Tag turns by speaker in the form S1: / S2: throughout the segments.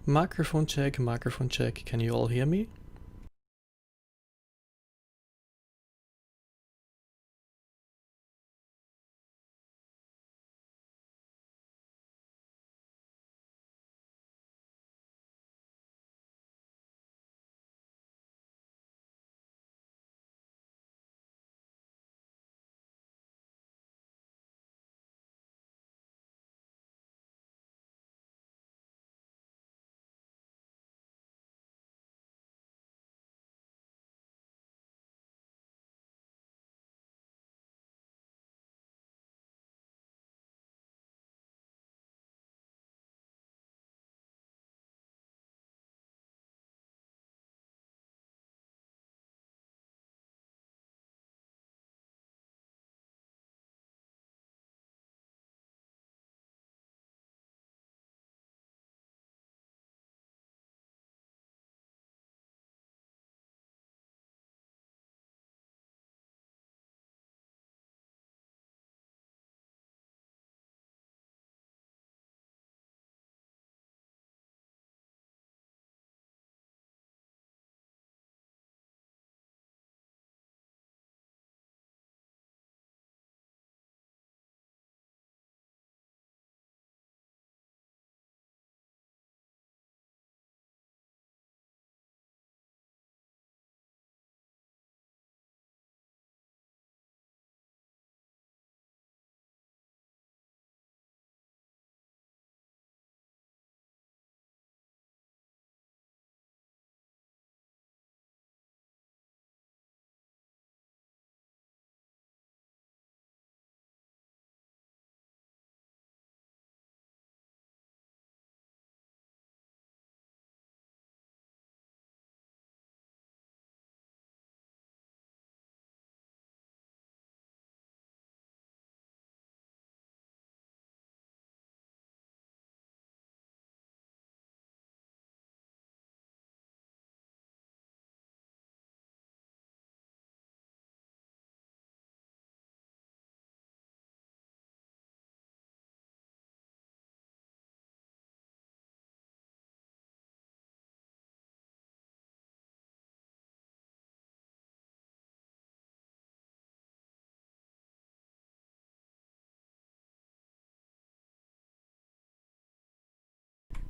S1: Microphone check, can you all hear me?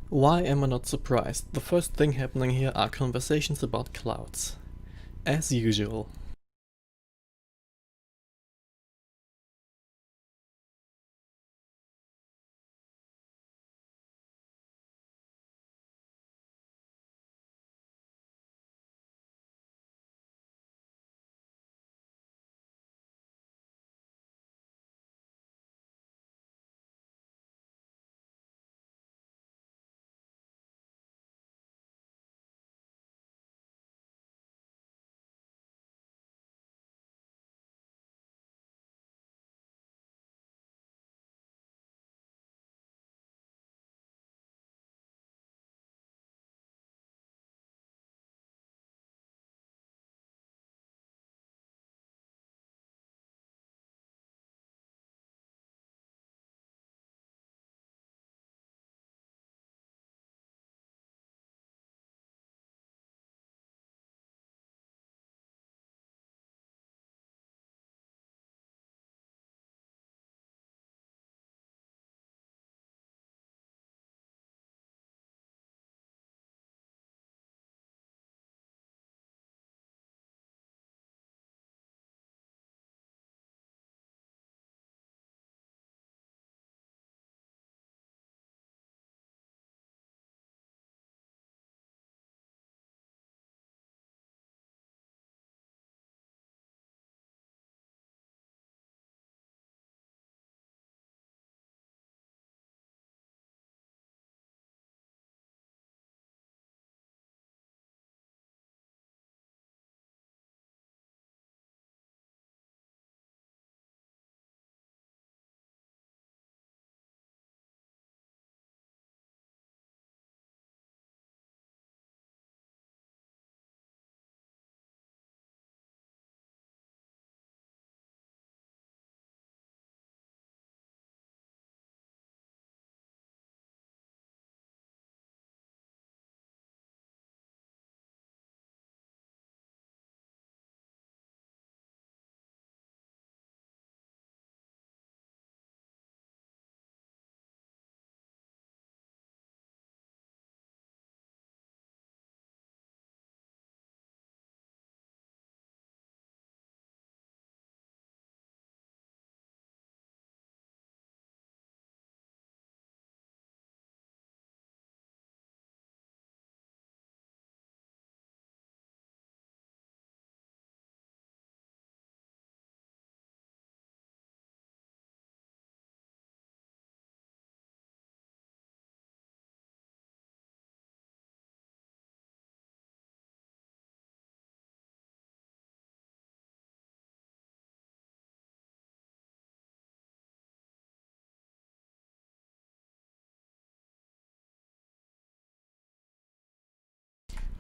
S1: Why am I not surprised? The first thing happening here are conversations about clouds. As usual.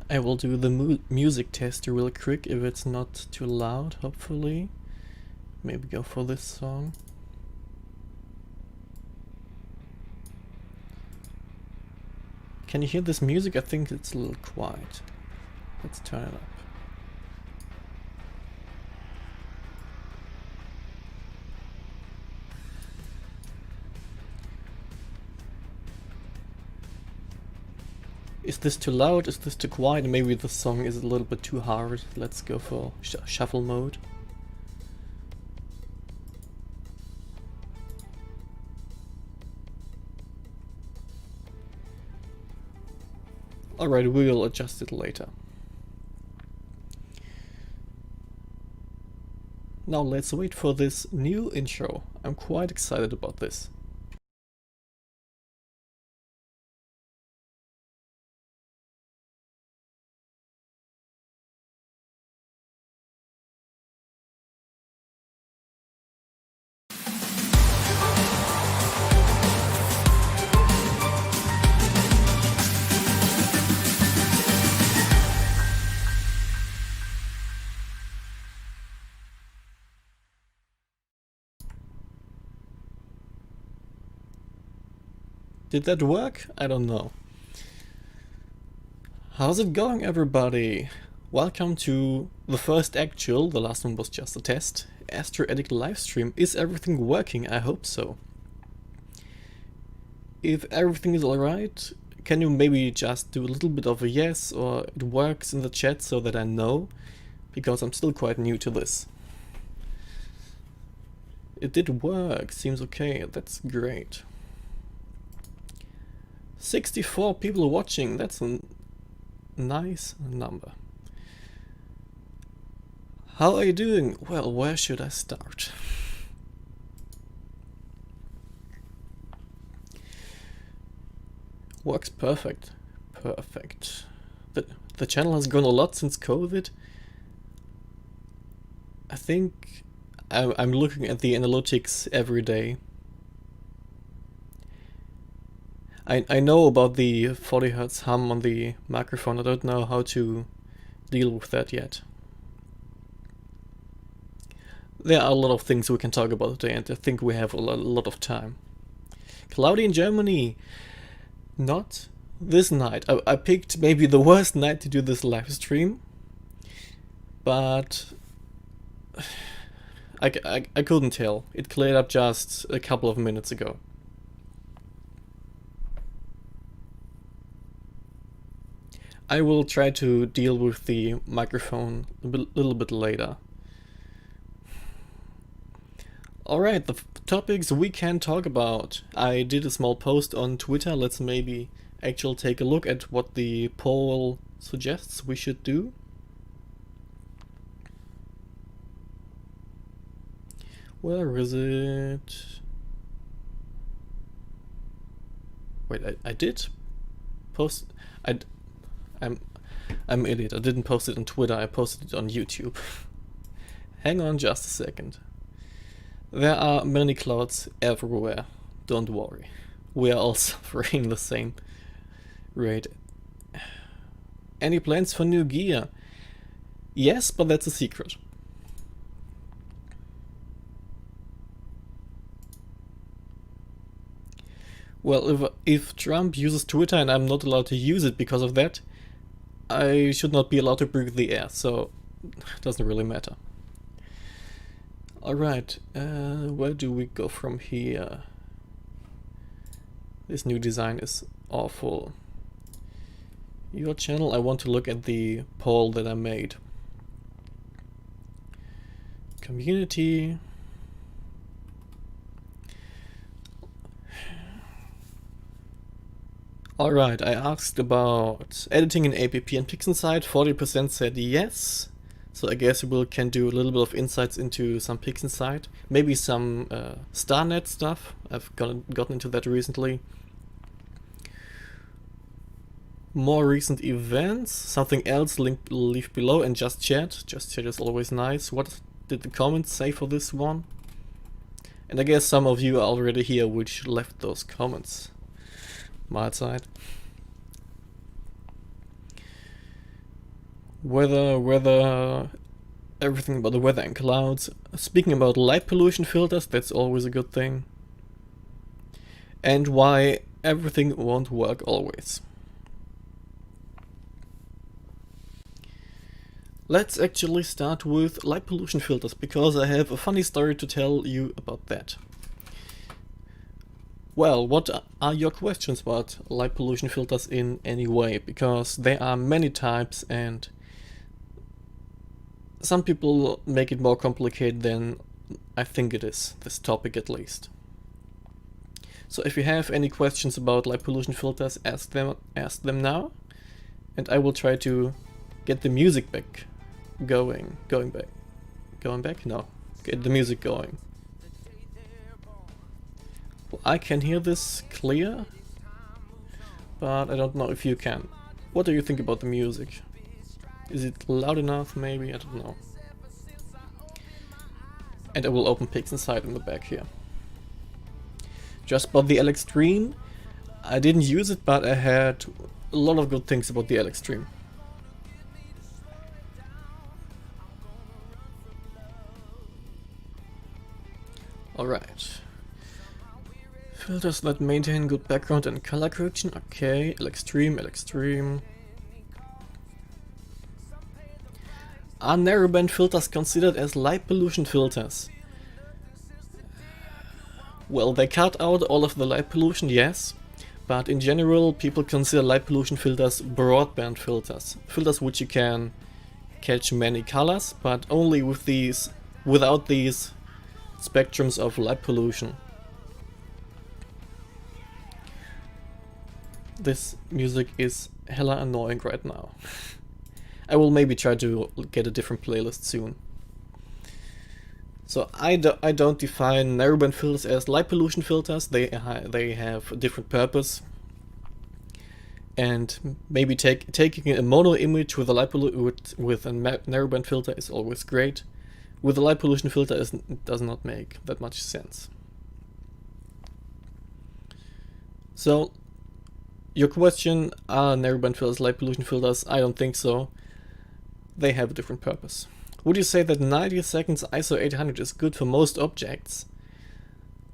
S1: I will do the music test real quick if it's not too loud, hopefully. Maybe go for this song. Can you hear this music? I think it's a little quiet. Let's turn it up. Is this too loud? Is this too quiet? Maybe the song is a little bit too hard. Let's go for shuffle mode. Alright, we will adjust it later. Now let's wait for this new intro. I'm quite excited about this. Did that work? I don't know. How's it going, everybody? Welcome to the first actual, the last one was just a test, AstroAddict livestream. Is everything working? I hope so. If everything is alright, can you maybe just do a little bit of a yes or it works in the chat so that I know? Because I'm still quite new to this. It did work, seems okay, that's great. 64 people watching, that's a nice number. How are you doing? Well, where should I start? Works perfect. Perfect. The channel has grown a lot since COVID. I think I'm looking at the analytics every day. I know about the 40 Hz hum on the microphone. I don't know how to deal with that yet. There are a lot of things we can talk about today, and I think we have a lot of time. Cloudy in Germany. Not this night. I picked maybe the worst night to do this live stream, but I couldn't tell. It cleared up just a couple of minutes ago. I will try to deal with the microphone a little bit later. Alright, the topics we can talk about. I did a small post on Twitter. Let's maybe actually take a look at what the poll suggests we should do. Where is it? Wait, I did post... I'm an idiot. I didn't post it on Twitter, I posted it on YouTube. Hang on just a second. There are many clouds everywhere. Don't worry. We are all suffering the same rate. Any plans for new gear? Yes, but that's a secret. Well, if Trump uses Twitter and I'm not allowed to use it because of that, I should not be allowed to breathe the air, so it doesn't really matter. Alright, where do we go from here? This new design is awful. Your channel, I want to look at the poll that I made. Community. Alright, I asked about editing in APP and PixInsight. 40% said yes. So I guess we can do a little bit of insights into some PixInsight. Maybe some StarNet stuff. I've gotten into that recently. More recent events. Something else, leave below, and just chat. Just chat is always nice. What did the comments say for this one? And I guess some of you are already here which left those comments. My side. weather, everything about the weather and clouds. Speaking about light pollution filters, that's always a good thing. And why everything won't work always. Let's actually start with light pollution filters, because I have a funny story to tell you about that. Well, what are your questions about light pollution filters in any way? Because there are many types and some people make it more complicated than I think it is, this topic at least. So if you have any questions about light pollution filters, ask them now, and I will try to get the music back going back? No, get the music going. Well, I can hear this clear, but I don't know if you can. What do you think about the music? Is it loud enough, maybe? I don't know. And I will open PixInsight in the back here. Just about the LiveStream, I didn't use it, but I had a lot of good things about the LiveStream. Alright. Filters that maintain good background and color correction. Okay, LiveStream. Are narrowband filters considered as light pollution filters? Well, they cut out all of the light pollution, yes, but in general people consider light pollution filters broadband filters. Filters which you can catch many colors, but only with these, without these spectrums of light pollution. This music is hella annoying right now. I will maybe try to get a different playlist soon. So I don't define narrowband filters as light pollution filters. They have a different purpose. And maybe taking a mono image with a with a narrowband filter is always great. With a light pollution filter, it does not make that much sense. So, your question, are narrowband filters light pollution filters? I don't think so. They have a different purpose. Would you say that 90 seconds ISO 800 is good for most objects?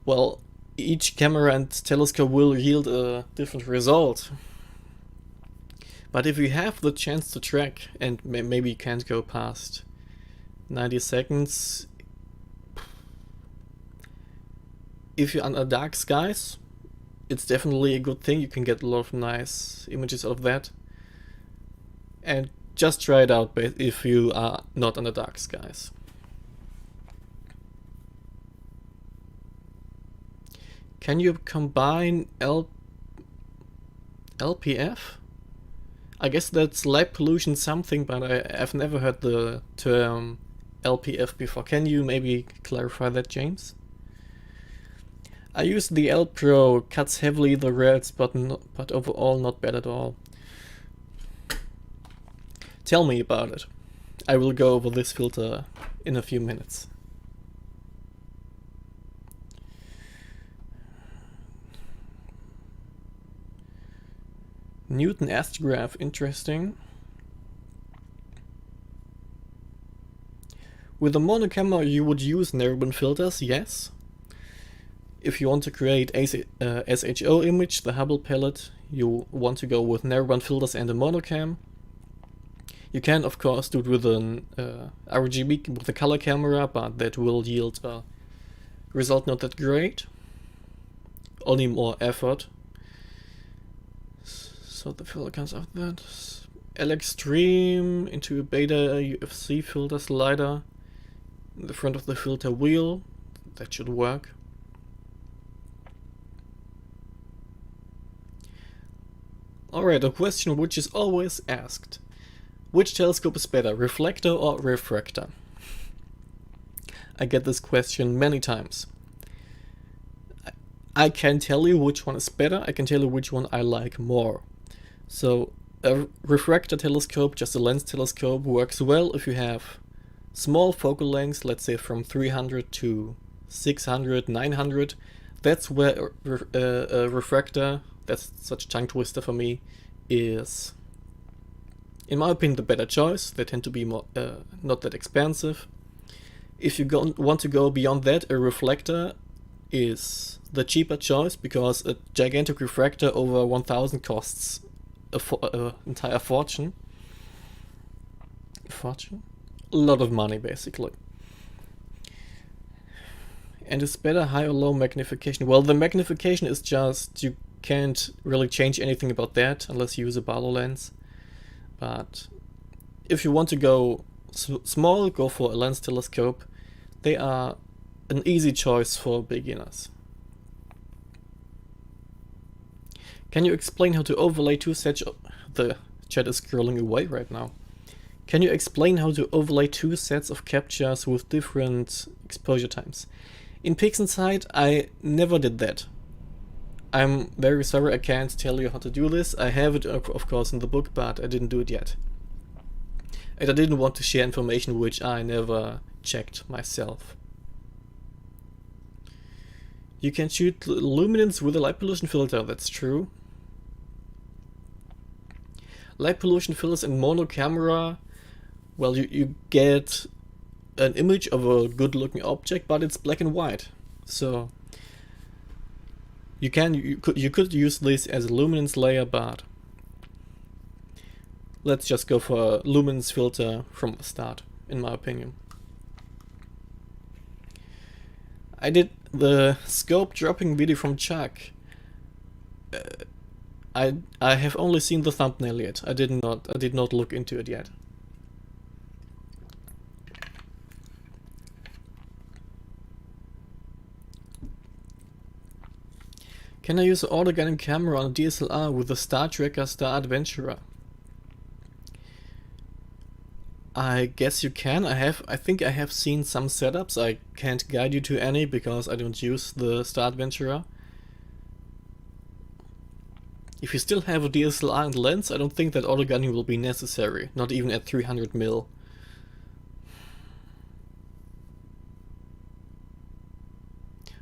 S1: Well, each camera and telescope will yield a different result. But if you have the chance to track, and maybe you can't go past 90 seconds, if you're under dark skies, it's definitely a good thing. You can get a lot of nice images out of that. And just try it out if you are not under dark skies. Can you combine LPF? I guess that's light pollution something, but I've never heard the term LPF before. Can you maybe clarify that, James? I use the L Pro, cuts heavily the reds, but overall not bad at all. Tell me about it. I will go over this filter in a few minutes. Newton astrograph, interesting. With a mono camera you would use narrowband filters, yes. If you want to create SHO image, the Hubble palette, you want to go with narrowband filters and a monocam. You can of course do it with an RGB, with a color camera, but that will yield a result not that great. Only more effort. So the filter comes after that. LiveStream into a beta UFC filter slider in the front of the filter wheel. That should work. Alright, a question which is always asked. Which telescope is better, reflector or refractor? I get this question many times. I can tell you which one is better, I can tell you which one I like more. So a refractor telescope, just a lens telescope, works well if you have small focal lengths, let's say from 300 to 600, 900. That's where a refractor, that's such a tongue twister for me, is in my opinion, the better choice. They tend to be more not that expensive. If you want to go beyond that, a reflector is the cheaper choice, because a gigantic refractor over 1000 costs an entire fortune. A lot of money, basically. And it's better high or low magnification. Well, the magnification is just, you can't really change anything about that unless you use a Barlow lens. But if you want to go small, go for a lens telescope. They are an easy choice for beginners. Can you explain how to overlay two sets of... The chat is scrolling away right now. Can you explain how to overlay two sets of captures with different exposure times? In PixInsight, I never did that. I'm very sorry, I can't tell you how to do this. I have it, of course, in the book, but I didn't do it yet. And I didn't want to share information which I never checked myself. You can shoot luminance with a light pollution filter, that's true. Light pollution filters in mono camera, well, you get an image of a good looking object, but it's black and white. So you could use this as a luminance layer, but let's just go for a luminance filter from the start, in my opinion. I did the scope dropping video from Chuck. I have only seen the thumbnail yet. I did not look into it yet. Can I use an autogunning camera on a DSLR with a Star Trekker Star Adventurer? I guess you can. I think I have seen some setups. I can't guide you to any because I don't use the Star Adventurer. If you still have a DSLR and lens, I don't think that autogunning will be necessary, not even at 300mm.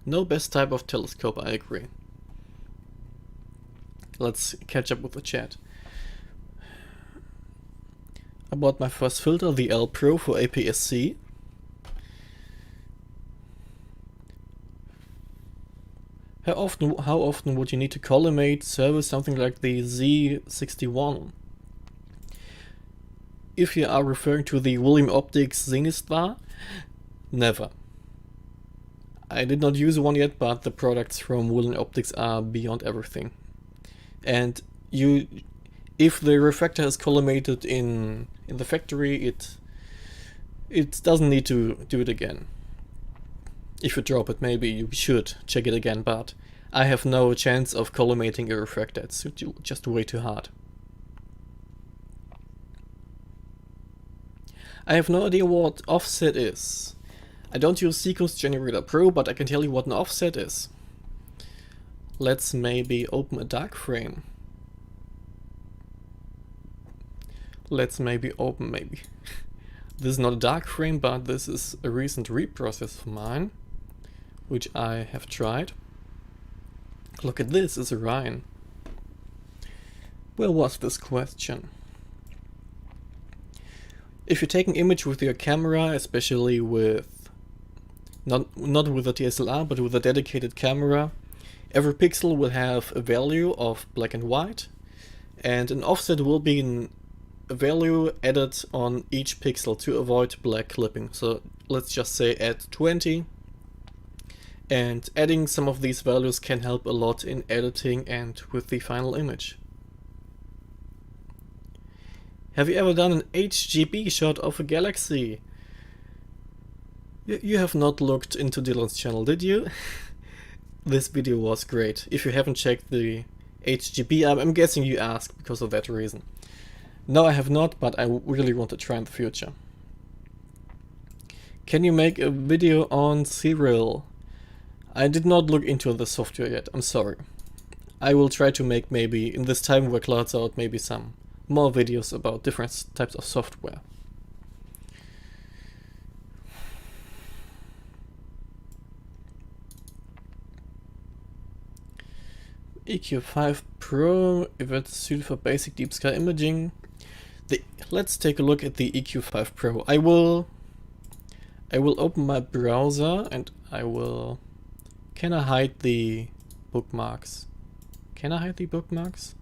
S1: No best type of telescope, I agree. Let's catch up with the chat. I bought my first filter, the L Pro, for APS-C. How often would you need to collimate service something like the Z61? If you are referring to the William Optics Zenithstar, never. I did not use one yet, but the products from William Optics are beyond everything. And if the refractor is collimated in the factory, it doesn't need to do it again. If you drop it, maybe you should check it again, but I have no chance of collimating a refractor. It's just way too hard. I have no idea what offset is. I don't use Sequence Generator Pro, but I can tell you what an offset is. Let's maybe open a dark frame. Let's maybe open This is not a dark frame, but this is a recent reprocess of mine, which I have tried. Look at this, it's Orion. Where was this question? If you take an image with your camera, especially with not with a DSLR, but with a dedicated camera, every pixel will have a value of black and white, and an offset will be a value added on each pixel to avoid black clipping. So let's just say add 20, and adding some of these values can help a lot in editing and with the final image. Have you ever done an HGB shot of a galaxy? You have not looked into Dylan's channel, did you? This video was great. If you haven't checked the HGB, I'm guessing you asked because of that reason. No, I have not, but I really want to try in the future. Can you make a video on Serial? I did not look into the software yet, I'm sorry. I will try to make maybe, in this time where clouds out, maybe some more videos about different types of software. EQ5 Pro, if it's suited for basic deep sky imaging. let's take a look at the EQ5 Pro. I will open my browser and I will... Can I hide the bookmarks? Can I hide the bookmarks?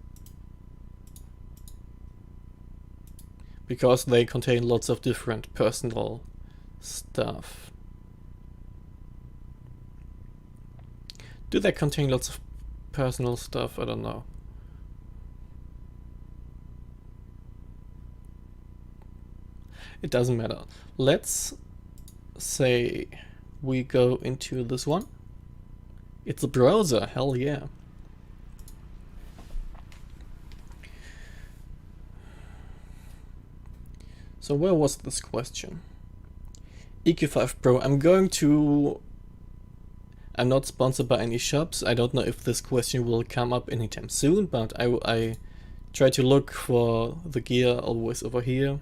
S1: Because they contain lots of different personal stuff. Do they contain lots of personal stuff? I don't know. It doesn't matter. Let's say we go into this one. It's a browser, hell yeah. So where was this question? EQ5 Pro. I'm not sponsored by any shops. I don't know if this question will come up anytime soon, but I try to look for the gear always over here.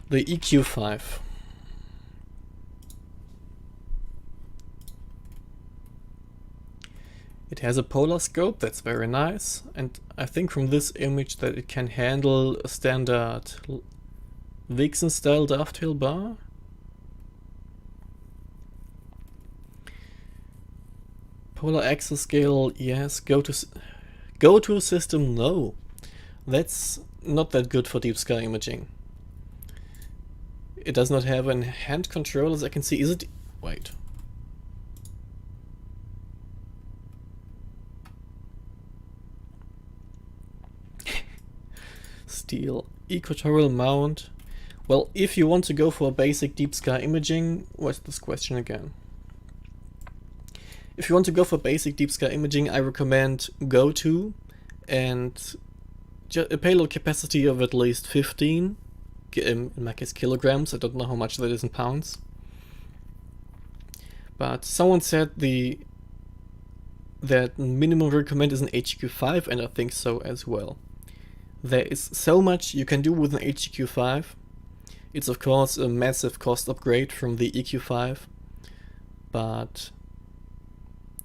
S1: The EQ5. It has a polar scope, that's very nice, and I think from this image that it can handle a standard Vixen style dovetail bar. Polar axis scale, yes. Go to system, no. That's not that good for deep sky imaging. It does not have a hand control, as I can see. Is it? Wait. Steel equatorial mount. Well, if you want to go for basic deep sky imaging, what's this question again? If you want to go for basic deep sky imaging, I recommend GoTo and a payload capacity of at least 15, in my case kilograms. I don't know how much that is in pounds. But someone said that minimum recommend is an HQ5, and I think so as well. There is so much you can do with an HQ5. It's of course a massive cost upgrade from the EQ5, but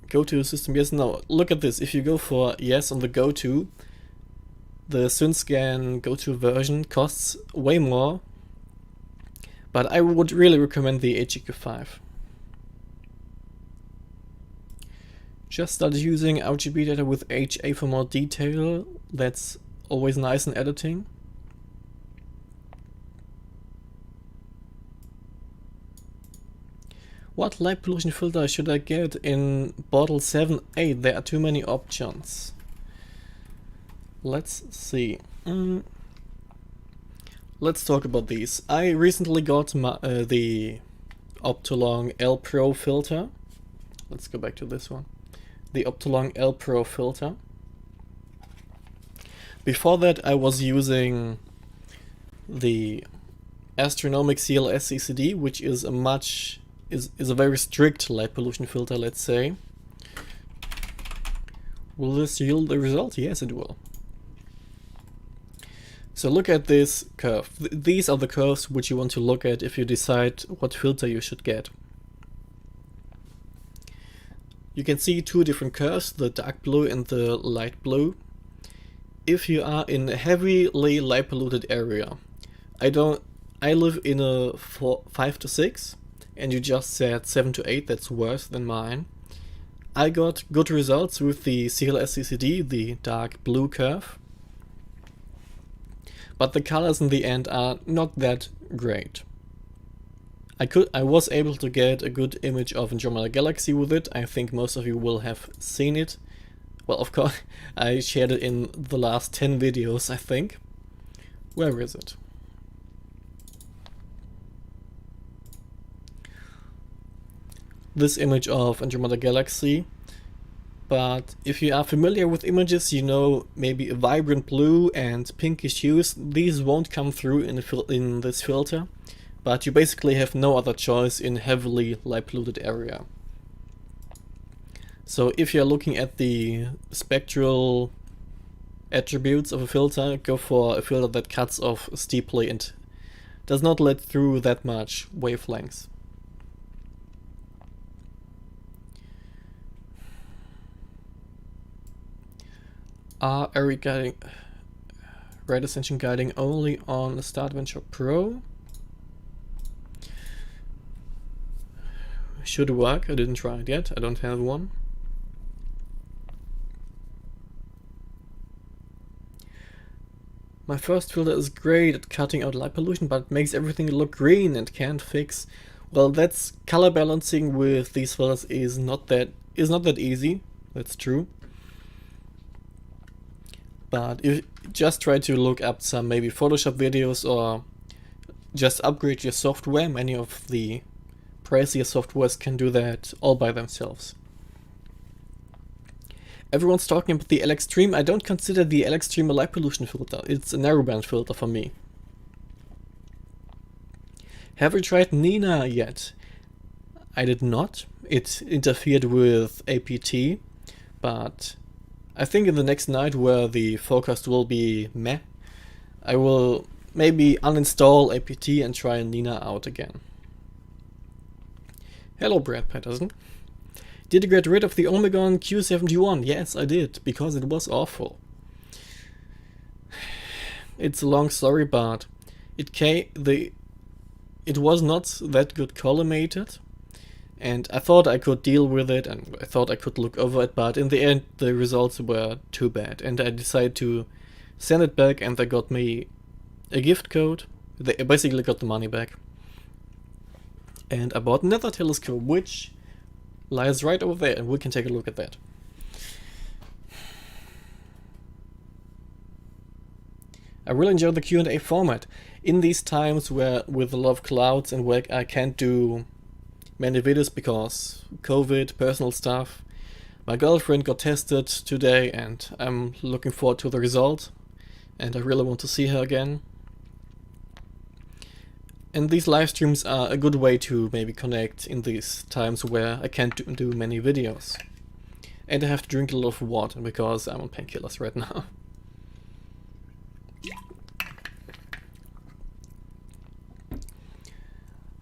S1: GoTo system, yes, no. Look at this. If you go for yes on the GoTo, the SynScan GoTo version costs way more, but I would really recommend the HQ5. Just started using RGB data with HA for more detail. That's always nice in editing. What light pollution filter should I get in bottle 7.8? There are too many options. Let's see. Let's talk about these. I recently got the Optolong L Pro filter. Let's go back to this one. The Optolong L Pro filter. Before that I was using the Astronomik CLS CCD, which is a very strict light pollution filter, let's say. Will this yield a result? Yes, it will. So look at this curve. These are the curves which you want to look at if you decide what filter you should get. You can see two different curves, the dark blue and the light blue. If you are in a heavily light polluted area, I live in a 5 to 6, and you just said 7 to 8, that's worse than mine. I got good results with the CLS CCD, the dark blue curve. But the colors in the end are not that great. I was able to get a good image of Andromeda Galaxy with it. I think most of you will have seen it. Well, of course, I shared it in the last 10 videos, I think. Where is it? This image of Andromeda Galaxy. But if you are familiar with images, you know maybe a vibrant blue and pinkish hues. These won't come through in this filter, but you basically have no other choice in heavily light polluted area. So if you're looking at the spectral attributes of a filter, go for a filter that cuts off steeply and does not let through that much wavelengths. are array guiding, right ascension guiding only on the StarAdventure Pro. Should work. I didn't try it yet. I don't have one. My first filter is great at cutting out light pollution, but it makes everything look green and can't fix. Well, that's color balancing with these filters is not that easy. That's true. But if just try to look up some maybe Photoshop videos or just upgrade your software. Many of the pricier softwares can do that all by themselves. Everyone's talking about the LiveStream. I don't consider the LiveStream a light pollution filter. It's a narrowband filter for me. Have you tried Nina yet? I did not. It interfered with APT, but I think in the next night where the forecast will be meh, I will maybe uninstall APT and try Nina out again. Hello, Brad Patterson. Did you get rid of the Omegon Q71? Yes, I did, because it was awful. It's a long story, but it was not that good collimated, and I thought I could deal with it, and I thought I could look over it, but in the end the results were too bad, and I decided to send it back, and they got me a gift code. They basically got the money back. And I bought another telescope, which lies right over there, and we can take a look at that. I really enjoy the Q&A format. In these times where with a lot of clouds and where I can't do many videos because COVID, personal stuff. My girlfriend got tested today and I'm looking forward to the result, and I really want to see her again. And these live streams are a good way to maybe connect in these times where I can't do many videos. And I have to drink a lot of water because I'm on painkillers right now.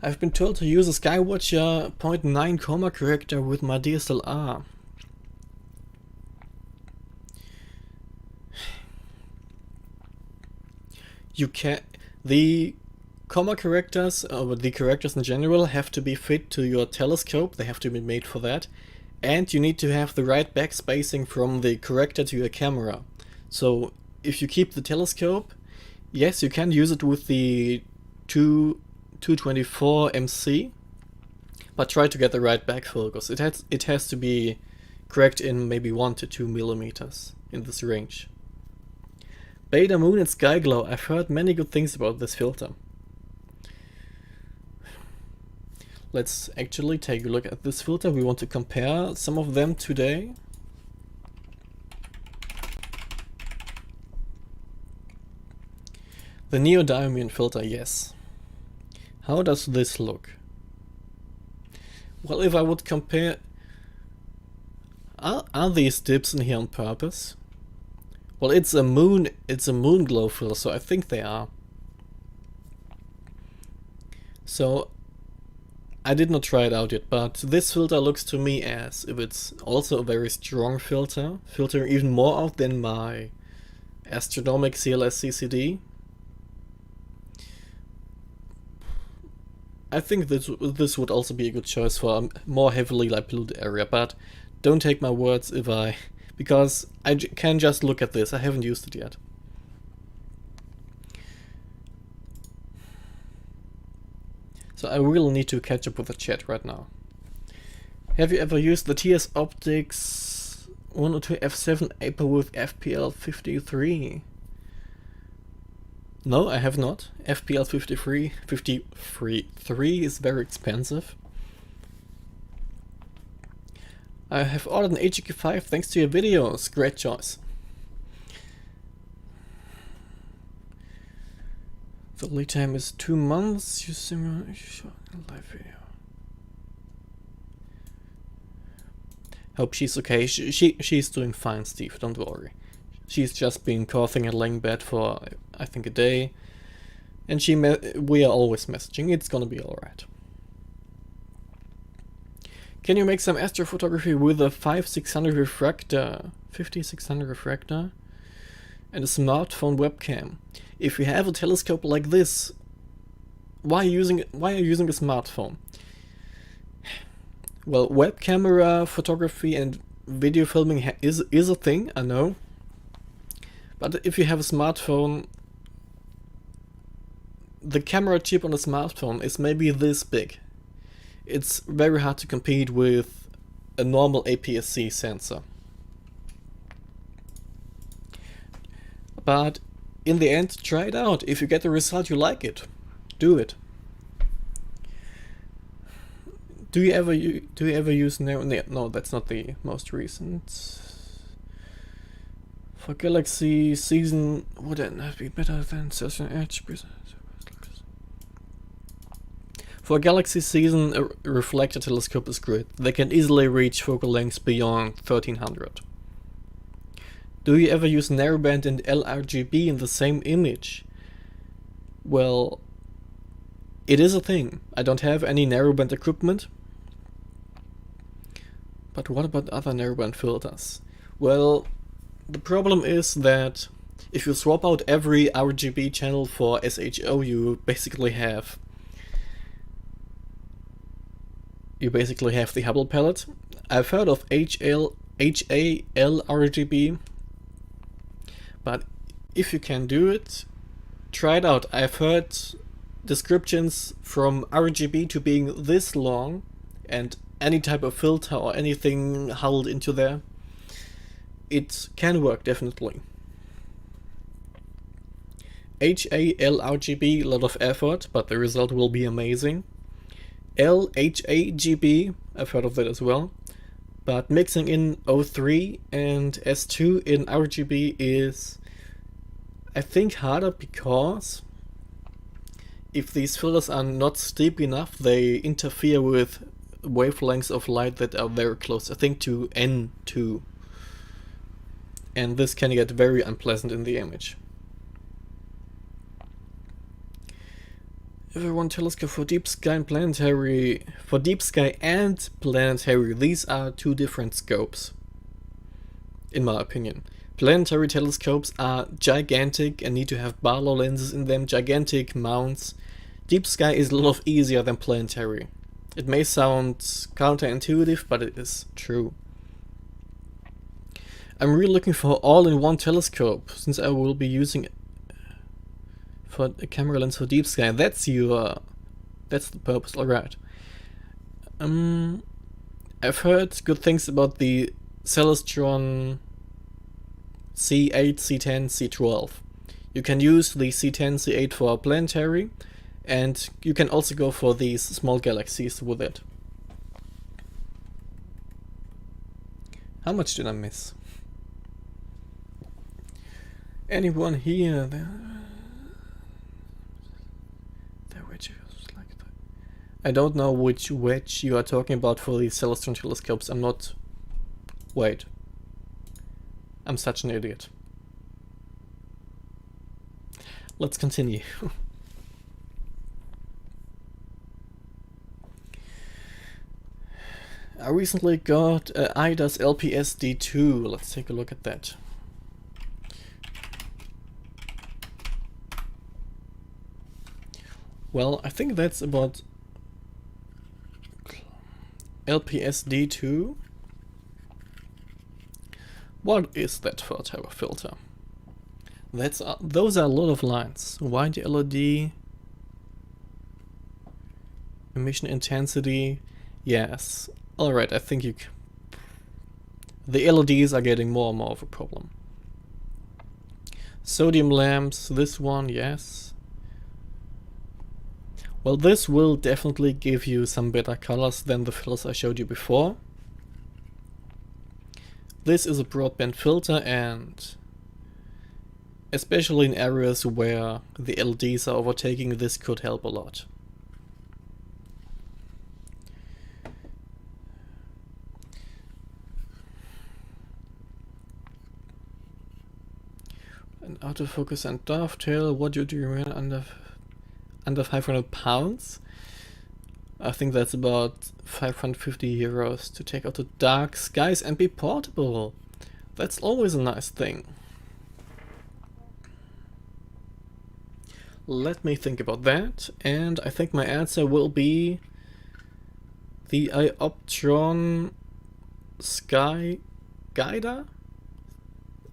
S1: I've been told to use a Skywatcher 0.9 coma corrector with my DSLR. You can... The coma correctors, or the correctors in general, have to be fit to your telescope. They have to be made for that. And you need to have the right backspacing from the corrector to your camera. So if you keep the telescope, yes, you can use it with the 224 MC, but try to get the right back focus. It has to be correct in maybe 1 to 2 millimeters in this range. Beta Moon and Sky Glow. I've heard many good things about this filter. Let's actually take a look at this filter. We want to compare some of them today. The neodymium filter, yes. How does this look? Well, if I would compare... Are these dips in here on purpose? Well, it's a moon glow filter, so I think they are. So I did not try it out yet, but this filter looks to me as if it's also a very strong filter. Filtering even more out than my Astronomik CLS CCD. I think this would also be a good choice for a more heavily light polluted area, but don't take my words because I can just look at this. I haven't used it yet. So I really need to catch up with the chat right now. Have you ever used the TS Optics 102 F7 APA with FPL 53? No, I have not. FPL 53 is very expensive. I have ordered an HQ5 thanks to your videos. Great choice. The lead time is 2 months. You similar live video. Hope she's okay. She's doing fine, Steve. Don't worry. She's just been coughing and laying in bed for I think a day, and we are always messaging. It's gonna be all right. Can you make some astrophotography with a 5600 refractor? 5600 refractor? and a smartphone webcam. If you have a telescope like this, why are you using a smartphone? Well, web camera photography and video filming is a thing, I know. But if you have a smartphone, the camera chip on a smartphone is maybe this big. It's very hard to compete with a normal APS-C sensor. But in the end, try it out. If you get the result you like it, do it. Do you ever use no, that's not the most recent. For Galaxy season, wouldn't that be better than Session Edge? For Galaxy season, a reflector telescope is great. They can easily reach focal lengths beyond 1300. Do you ever use narrowband and LRGB in the same image? Well, it is a thing. I don't have any narrowband equipment. But what about other narrowband filters? Well, the problem is that if you swap out every RGB channel for SHO, you basically have the Hubble palette. I've heard of HAL RGB, but if you can do it, try it out. I've heard descriptions from RGB to being this long, and any type of filter or anything huddled into there. It can work, definitely. HAL RGB, a lot of effort, but the result will be amazing. LHAGB, I've heard of that as well, but mixing in O3 and S2 in RGB is, I think, harder because if these filters are not steep enough, they interfere with wavelengths of light that are very close, I think, to N2. And this can get very unpleasant in the image. Everyone telescope for deep sky and planetary. For deep sky and planetary, these are two different scopes, in my opinion. Planetary telescopes are gigantic and need to have Barlow lenses in them, gigantic mounts. Deep sky is a lot easier than planetary. It may sound counterintuitive, but it is true. I'm really looking for all-in-one telescope, since I will be using it for a camera lens for deep sky. That's the purpose, alright. I've heard good things about the Celestron C8, C10, C12. You can use the C10, C8 for planetary, and you can also go for these small galaxies with it. How much did I miss? Anyone here? I don't know which wedge you are talking about for the Celestron telescopes. I'm not... Wait. I'm such an idiot. Let's continue. I recently got IDA's LPSD2. Let's take a look at that. Well, I think that's about LPSD2. What is that for type of filter? Those are a lot of lines. Wide LED, emission intensity. Yes. Alright, I think the LEDs are getting more and more of a problem. Sodium lamps, this one, yes. Well, this will definitely give you some better colors than the filters I showed you before. This is a broadband filter, and especially in areas where the LEDs are overtaking, this could help a lot. And autofocus and dovetail, what do you recommend under 500 pounds? I think that's about 550 euros to take out the dark skies and be portable. That's always a nice thing. Let me think about that, and I think my answer will be the Ioptron Sky Guider?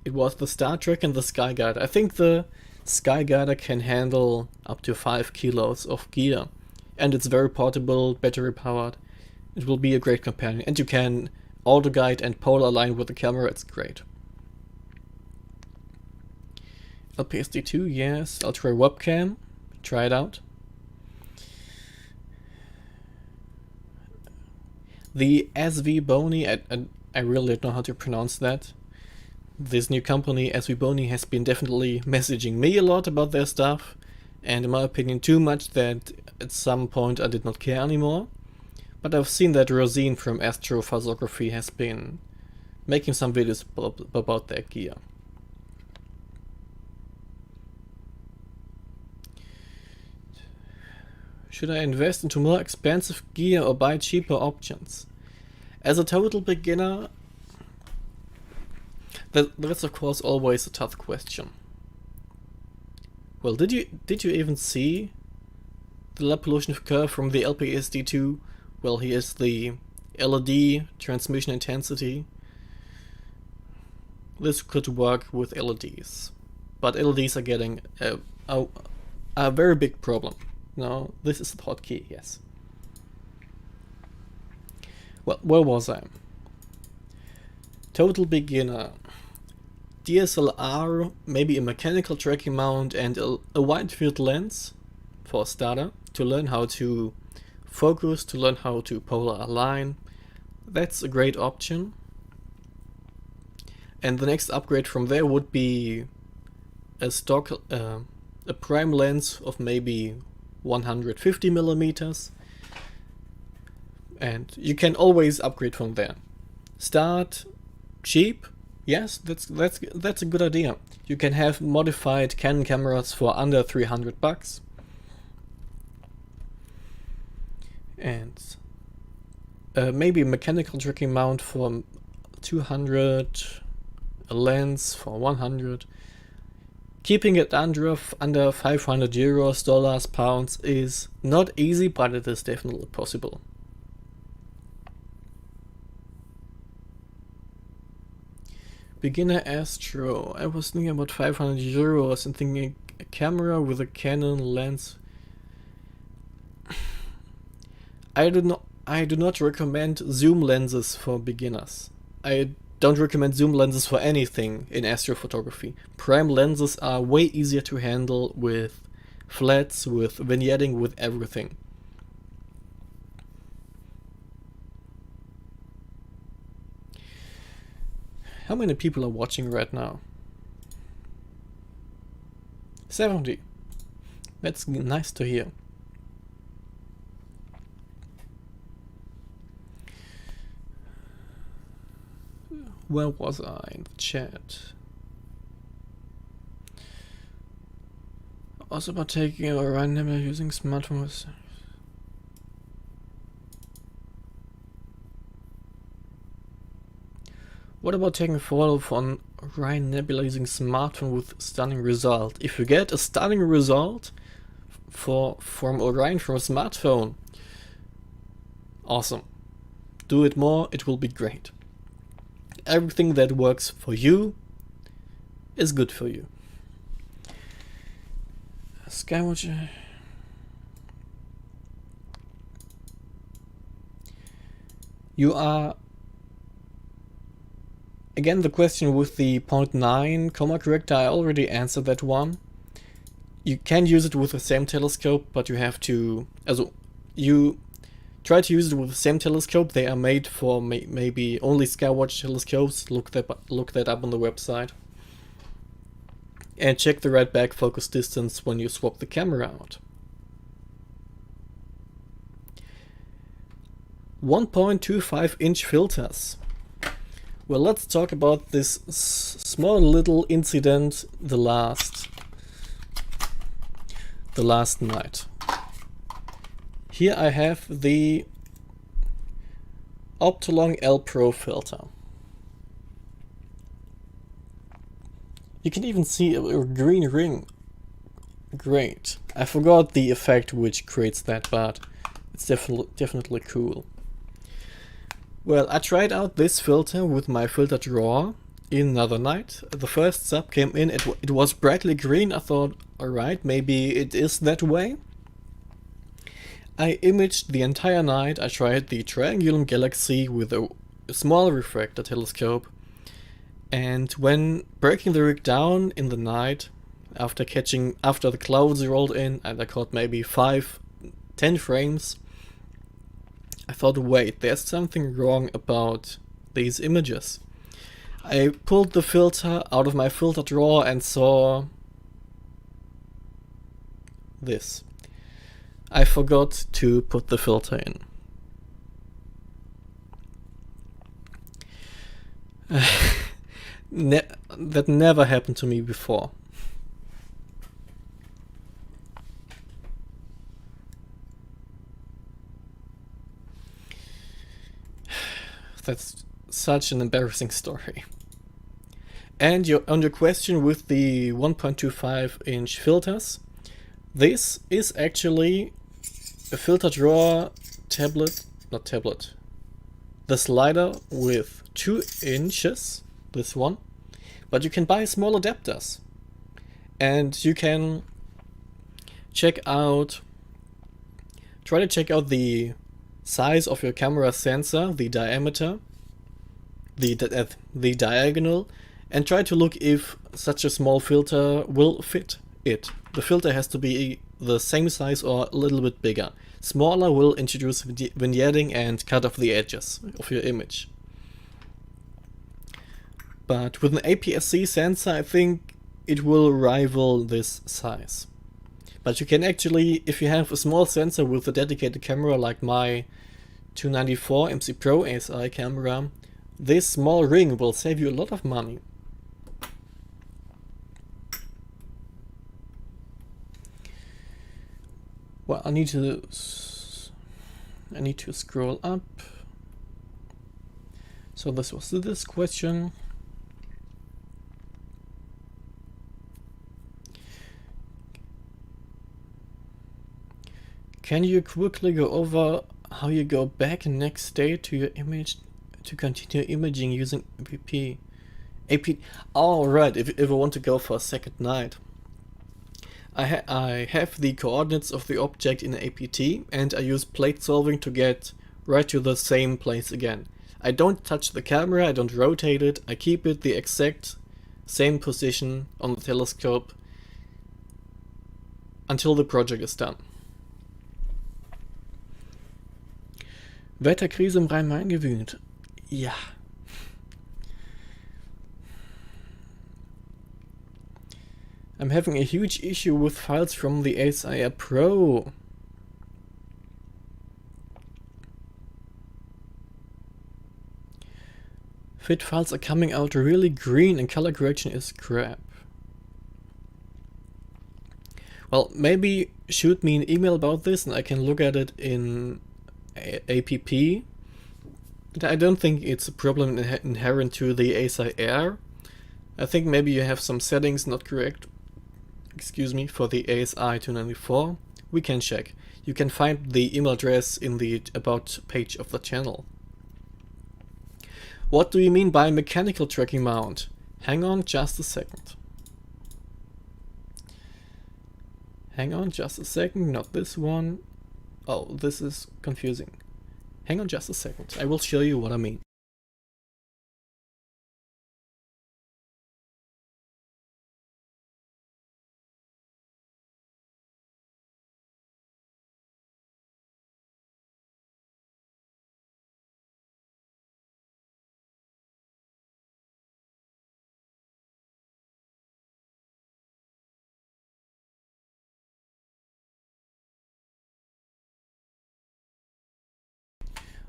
S1: It was the Star Trek and the Sky Guider. I think the Sky Guider can handle up to 5 kilos of gear, and it's very portable, battery powered. It will be a great companion, and you can auto guide and polar align with the camera. It's great. LPSD2, yes. I'll try webcam. Try it out. The SV Bony, I really don't know how to pronounce that. This new company, SV Bony, has been definitely messaging me a lot about their stuff, and in my opinion too much that at some point I did not care anymore. But I've seen that Rosine from Astrophotography has been making some videos about their gear. Should I invest into more expensive gear or buy cheaper options? As a total beginner, that's of course always a tough question. Well, did you even see the light pollution curve from the LPSD2? Well, here's the LED transmission intensity. This could work with LEDs, but LEDs are getting a very big problem. No, this is the hotkey, yes. Well, where was I? Total beginner. DSLR, maybe a mechanical tracking mount and a wide field lens for a starter, to learn how to focus, to learn how to polar align. That's a great option. And the next upgrade from there would be a stock, a prime lens of maybe 150 millimeters, and you can always upgrade from there. Start cheap, yes, that's a good idea. You can have modified Canon cameras for under $300, and maybe a mechanical tracking mount for 200, a lens for 100. Keeping it under 500 euros, dollars, pounds is not easy, but it is definitely possible. Beginner Astro. I was thinking about 500 euros and thinking a camera with a Canon lens. I do not recommend zoom lenses for beginners. I don't recommend zoom lenses for anything in astrophotography. Prime lenses are way easier to handle with flats, with vignetting, with everything. How many people are watching right now? 70. That's nice to hear. Where was I in the chat? Also about taking a random using smartphones. What about taking a photo from Orion Nebula using smartphone with stunning result? If you get a stunning result from Orion from a smartphone, awesome. Do it more, it will be great. Everything that works for you is good for you. Skywatcher. You are again the question with the 0.9 comma corrector. I already answered that one. You can use it with the same telescope, but you have to, you try to use it with the same telescope. They are made for maybe only Skywatcher telescopes. Look that up on the website. And check the right back focus distance when you swap the camera out. 1.25 inch filters. Well, let's talk about this small little incident the last night. Here I have the Optolong L Pro filter. You can even see a green ring Great. I forgot the effect which creates that, but it's definitely cool. Well, I tried out this filter with my filter drawer in another night. The first sub came in, it was brightly green. I thought, alright, maybe it is that way. I imaged the entire night. I tried the Triangulum Galaxy with a small refractor telescope, and when breaking the rig down in the night, after the clouds rolled in and I caught maybe 5-10 frames, I thought, wait, there's something wrong about these images. I pulled the filter out of my filter drawer and saw this. I forgot to put the filter in. That never happened to me before. That's such an embarrassing story. And on your question with the 1.25-inch filters, this is actually a filter drawer the slider with 2 inches, this one, but you can buy small adapters, and you can try to check out the size of your camera sensor, the diameter, the diagonal, and try to look if such a small filter will fit it. The filter has to be the same size or a little bit bigger. Smaller will introduce vignetting and cut off the edges of your image. But with an APS-C sensor, I think it will rival this size. But you can actually, if you have a small sensor with a dedicated camera like my 294 MC Pro ASI camera, this small ring will save you a lot of money. Well, I need to scroll up. So this was this question. Can you quickly go over how you go back next day to your image to continue imaging using AP? Oh, right, if I want to go for a second night. I have the coordinates of the object in APT, and I use plate solving to get right to the same place again. I don't touch the camera, I don't rotate it, I keep it the exact same position on the telescope until the project is done. Wetterkrise im Rhein-Main gewöhnt. Ja. I'm having a huge issue with files from the ASI Pro. Fit files are coming out really green and color correction is crap. Well, maybe shoot me an email about this and I can look at it in APP. I don't think it's a problem inherent to the ASI Air. I think maybe you have some settings not correct. Excuse me, for the ASI 294. We can check. You can find the email address in the About page of the channel. What do you mean by mechanical tracking mount? Hang on just a second. Hang on just a second, not this one. Oh, this is confusing. Hang on just a second, I will show you what I mean.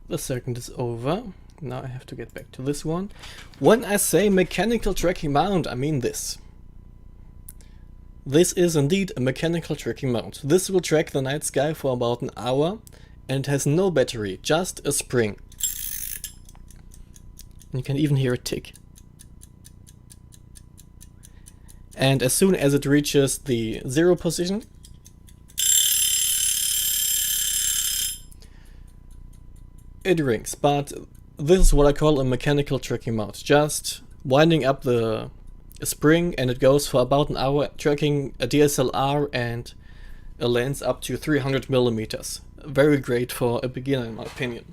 S1: The second is over. Now I have to get back to this one. When I say mechanical tracking mount, I mean this. This is indeed a mechanical tracking mount. This will track the night sky for about an hour and has no battery, just a spring. And you can even hear it tick. And as soon as it reaches the 0 position, it rings. But this is what I call a mechanical tracking mode. Just winding up the spring and it goes for about an hour, tracking a DSLR and a lens up to 300 millimeters. Very great for a beginner in my opinion.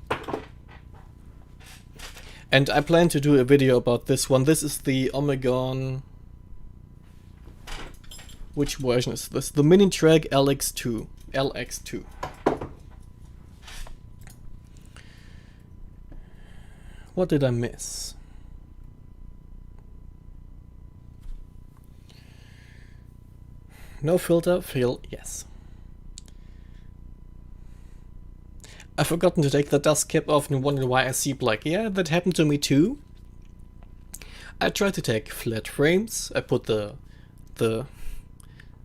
S1: And I plan to do a video about this one. This is the Omegon. Which version is this? The Mini Track LX2. LX2. What did I miss? No filter, fail, yes. I've forgotten to take the dust cap off and wondered why I see black. Yeah, that happened to me too. I tried to take flat frames. I put the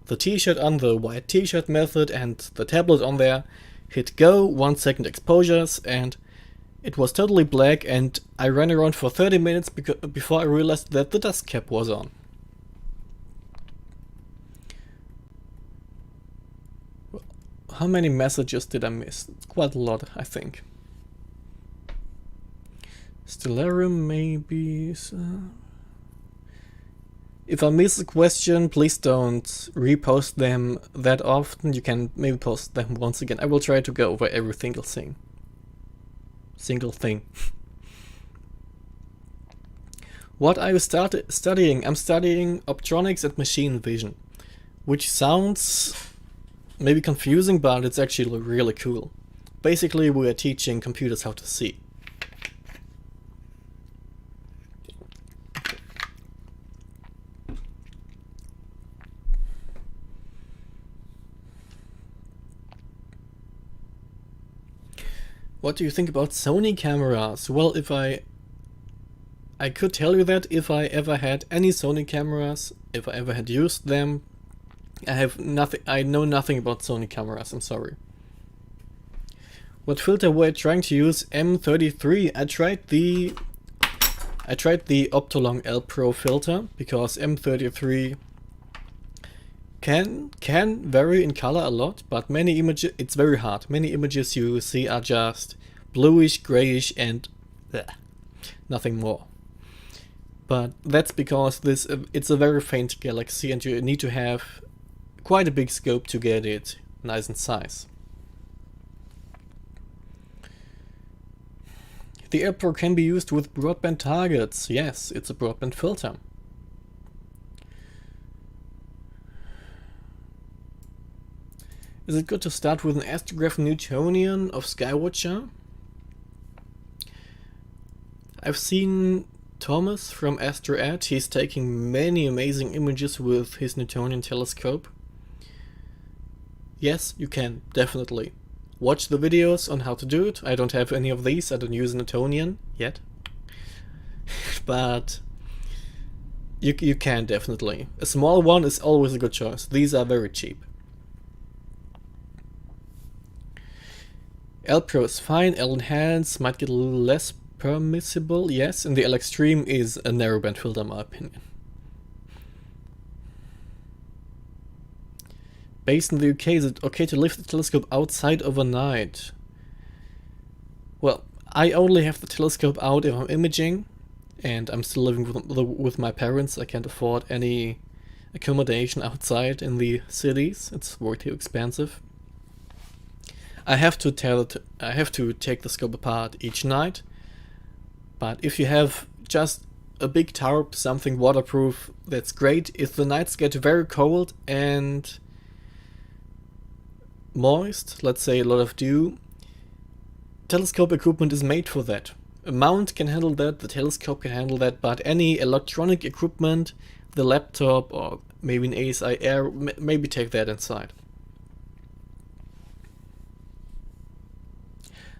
S1: t-shirt on, the white t-shirt method, and the tablet on there. Hit go, 1 second exposures, and it was totally black, and I ran around for 30 minutes before I realized that the dust cap was on. How many messages did I miss? Quite a lot, I think. Stellarium, maybe. If I miss a question, please don't repost them that often. You can maybe post them once again. I will try to go over every single thing. What are you studying? I'm studying optronics and machine vision, which sounds maybe confusing, but it's actually really cool. Basically, we are teaching computers how to see. What do you think about Sony cameras? Well, if I could tell you that if I ever had any Sony cameras, if I ever had used them. I know nothing about Sony cameras, I'm sorry. What filter were you trying to use? M33. I tried the Optolong L Pro filter because M33 can vary in color a lot, but many images, it's very hard. Many images you see are just bluish, grayish, and nothing more. But that's because it's a very faint galaxy, and you need to have quite a big scope to get it nice in size. The L Pro can be used with broadband targets. Yes, it's a broadband filter. Is it good to start with an astrograph Newtonian of Skywatcher? I've seen Thomas from AstroAddict. He's taking many amazing images with his Newtonian telescope. Yes, you can, definitely. Watch the videos on how to do it. I don't have any of these, I don't use Newtonian yet. But you can definitely. A small one is always a good choice. These are very cheap. L Pro is fine, L Enhance might get a little less permissible, yes, and the L Extreme is a narrowband filter in my opinion. Based in the UK, is it okay to leave the telescope outside overnight? Well, I only have the telescope out if I'm imaging, and I'm still living with my parents. I can't afford any accommodation outside in the cities. It's way too expensive. I have to take the scope apart each night, but if you have just a big tarp, something waterproof, that's great. If the nights get very cold and moist, let's say a lot of dew, telescope equipment is made for that. A mount can handle that, the telescope can handle that, but any electronic equipment, the laptop or maybe an ASI Air, maybe take that inside.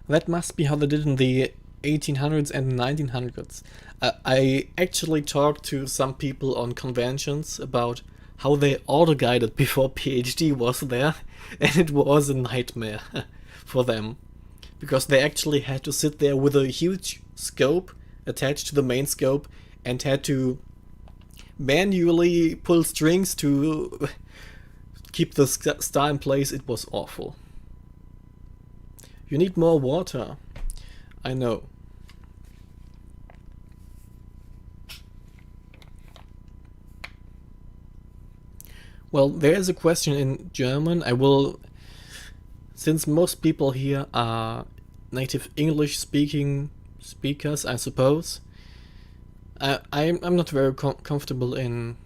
S1: That must be how they did in the 1800s and 1900s. I actually talked to some people on conventions about how they auto-guided before PhD was there, and it was a nightmare for them. Because they actually had to sit there with a huge scope attached to the main scope and had to manually pull strings to keep the star in place. It was awful. You need more water. I know. Well, there is a question in German. I will, since most people here are native English speakers, I suppose, I'm not very comfortable in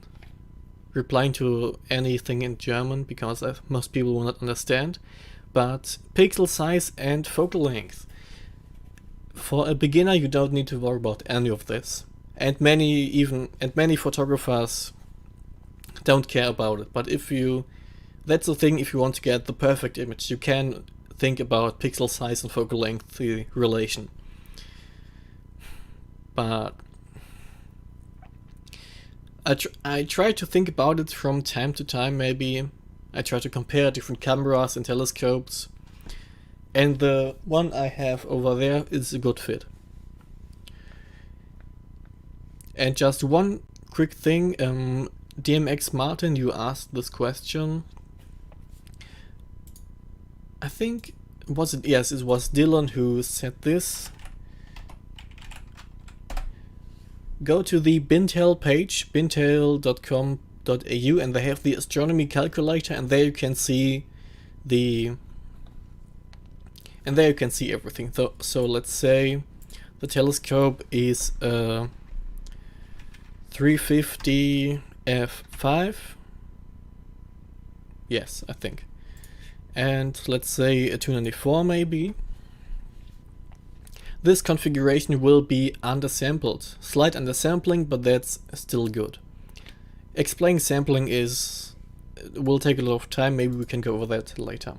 S1: replying to anything in German because most people will not understand. But pixel size and focal length. For a beginner, you don't need to worry about any of this, and many photographers don't care about it. But that's the thing, if you want to get the perfect image, you can think about pixel size and focal length, the relation. But I try to think about it from time to time. Maybe I try to compare different cameras and telescopes, and the one I have over there is a good fit. And just one quick thing, DMX Martin, you asked this question. I think, was it? Yes, it was Dylan who said this. Go to the Bintel page, bintel.com.au, and they have the astronomy calculator, and there you can see everything. So let's say the telescope is 350 f5. Yes, I think. And let's say a 294 maybe. This configuration will be undersampled. Slight undersampling, but that's still good. Explaining sampling will take a lot of time. Maybe we can go over that later.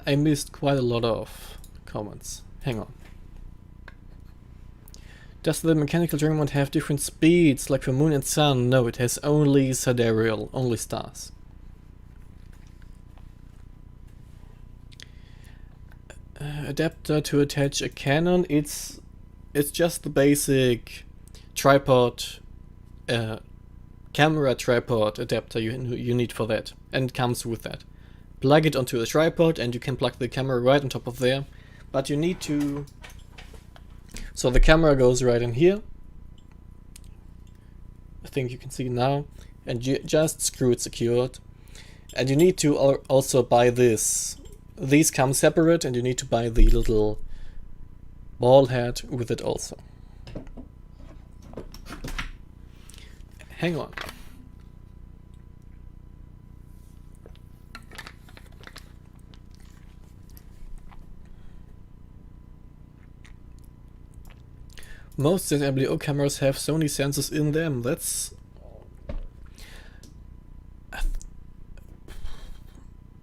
S1: I missed quite a lot of comments. Hang on. Does the mechanical Dragonmount have different speeds like for Moon and Sun? No, it has only sidereal, only stars. Adapter to attach a Canon. It's just the basic tripod, camera tripod adapter you need for that, and it comes with that. Plug it onto a tripod and you can plug the camera right on top of there, but you need to... So the camera goes right in here. I think you can see now, and you just screw it secured. And you need to also buy this. These come separate, and you need to buy the little ball head with it also. Hang on. Most ZWO cameras have Sony sensors in them. That's...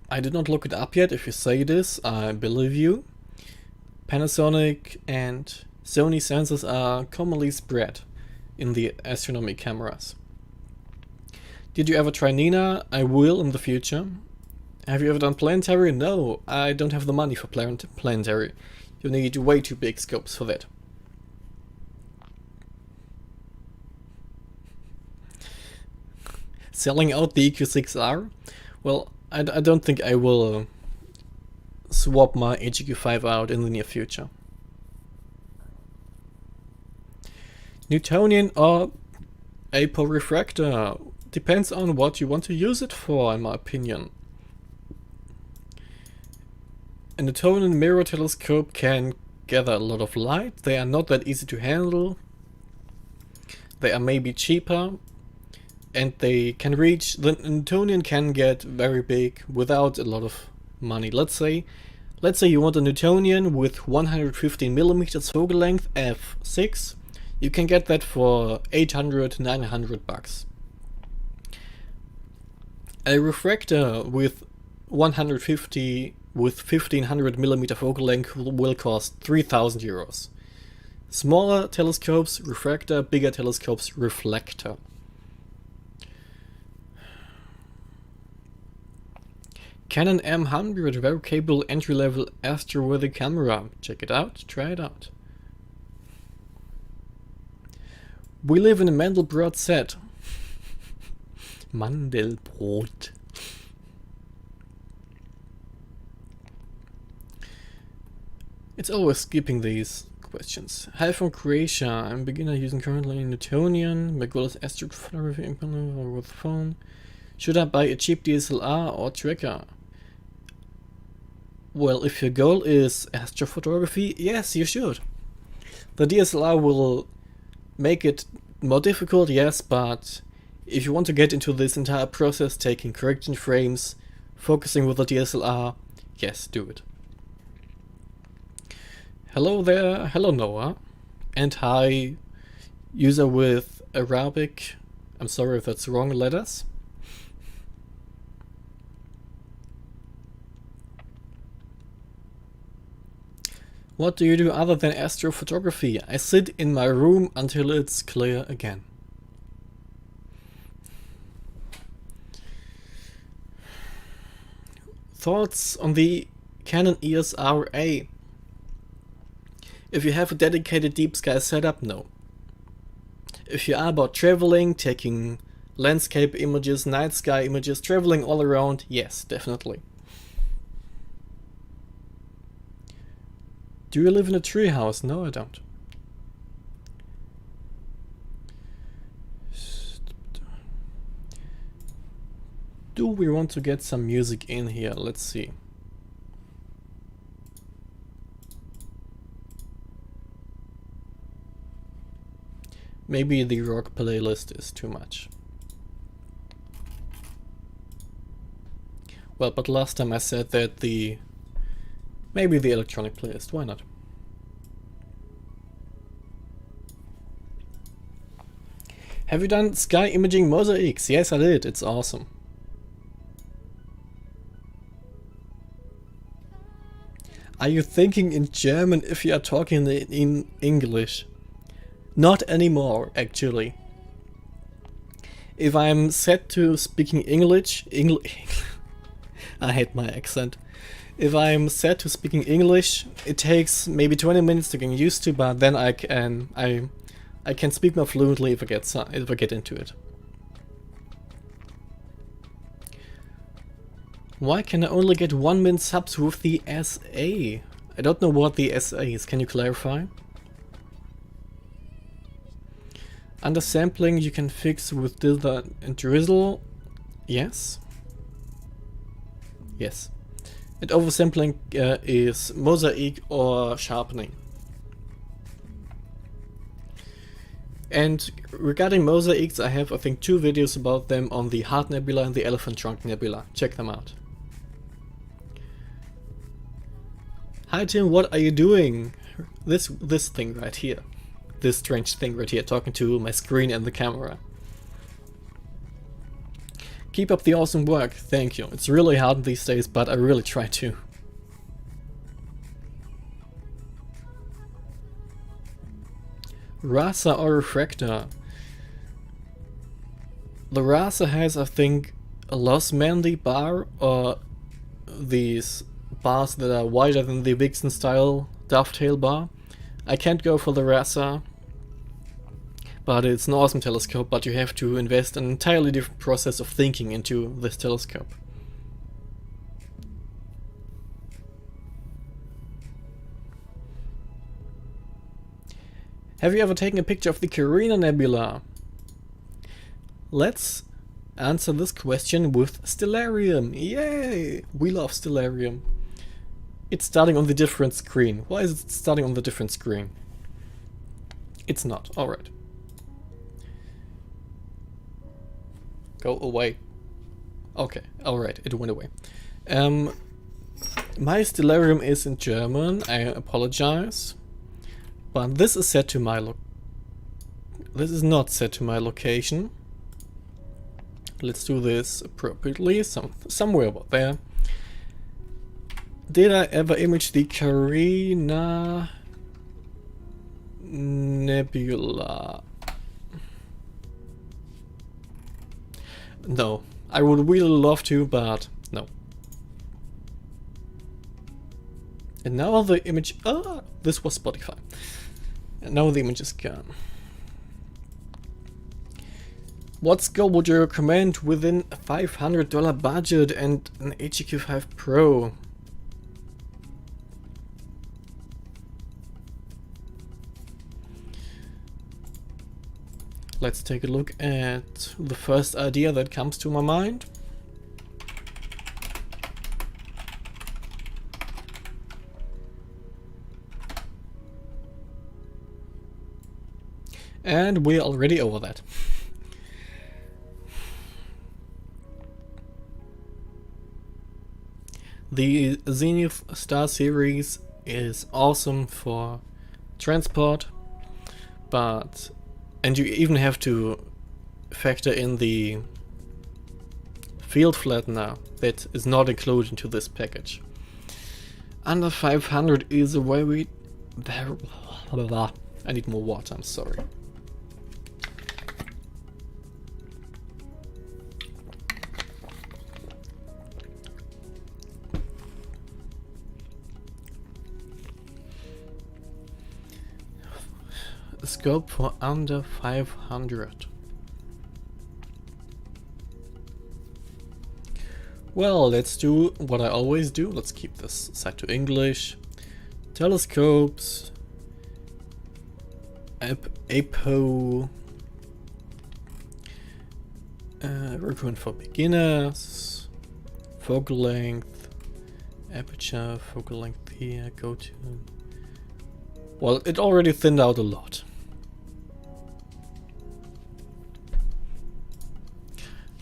S1: I did not look it up yet. If you say this, I believe you. Panasonic and Sony sensors are commonly spread in the Astronomik cameras. Did you ever try Nina? I will in the future. Have you ever done planetary? No, I don't have the money for planetary. You need way too big scopes for that. Selling out the EQ6R? Well, I don't think I will swap my HEQ5 out in the near future. Newtonian or aporefractor? Depends on what you want to use it for, in my opinion. A Newtonian mirror telescope can gather a lot of light. They are not that easy to handle. They are maybe cheaper. And they can reach, the Newtonian can get very big without a lot of money. Let's say you want a Newtonian with 115mm focal length f6. You can get that for 800-900 bucks. A refractor with 1500mm focal length will cost 3,000 euros. Smaller telescopes, refractor, bigger telescopes, reflector. Canon M100, very capable entry-level astro-worthy camera. Check it out, try it out. We live in a Mandelbrot set. Mandelbrot. It's always skipping these questions. Hi from Croatia. I'm a beginner using currently Newtonian, Maguila's astrophotography with phone. Should I buy a cheap DSLR or tracker? Well, if your goal is astrophotography, yes, you should. The DSLR will make it more difficult, yes, but if you want to get into this entire process, taking correction frames, focusing with the DSLR, yes, do it. Hello there, hello Noah, and hi, user with Arabic, I'm sorry if that's wrong letters. What do you do other than astrophotography? I sit in my room until it's clear again. Thoughts on the Canon EOS RA? If you have a dedicated deep sky setup, no. If you are about traveling, taking landscape images, night sky images, traveling all around, yes, definitely. Do you live in a treehouse? No, I don't. Do we want to get some music in here? Let's see. Maybe the rock playlist is too much. Well, but last time I said that maybe the electronic playlist, why not? Have you done sky imaging mosaics? Yes, I did, it's awesome. Are you thinking in German if you are talking in English? Not anymore, actually. If I'm set to speaking English, I hate my accent. If I'm set to speaking English, it takes maybe 20 minutes to get used to, but then I can speak more fluently if I get into it. Why can I only get 1 min subs with the SA? I don't know what the SA is. Can you clarify? Undersampling you can fix with dither and drizzle. Yes. Yes. And oversampling is mosaic or sharpening. And regarding mosaics, I have I think 2 videos about them on the Heart Nebula and the Elephant Trunk Nebula. Check them out. Hi Tim, what are you doing? This thing right here. This strange thing right here, talking to my screen and the camera. Keep up the awesome work, thank you. It's really hard these days, but I really try to. Rasa or refractor? The Rasa has, I think, a Los Mandy bar, or these bars that are wider than the Vixen style dovetail bar. I can't go for the Rasa, but it's an awesome telescope, but you have to invest an entirely different process of thinking into this telescope. Have you ever taken a picture of the Carina Nebula? Let's answer this question with Stellarium. Yay! We love Stellarium. It's starting on the different screen. Why is it starting on the different screen? It's not. Alright. Go away. Okay, alright, it went away. My Stellarium is in German, I apologize. But this is set to my this is not set to my location. Let's do this appropriately, somewhere about there. Did I ever image the Carina Nebula? No, I would really love to, but no. And now the image, this was Spotify. And now the image is gone. What scope would you recommend within a $500 budget and an HEQ5 Pro? Let's take a look at the first idea that comes to my mind. And we're already over that. The Zenith Star series is awesome for transport, and you even have to factor in the field flattener that is not included into this package. Under 500 is a very I need more water, I'm sorry. A scope for under 500. Well, let's do what I always do. Let's keep this set to English. Telescopes, APO, recommend for beginners, focal length, aperture, focal length here, go to. Well, it already thinned out a lot.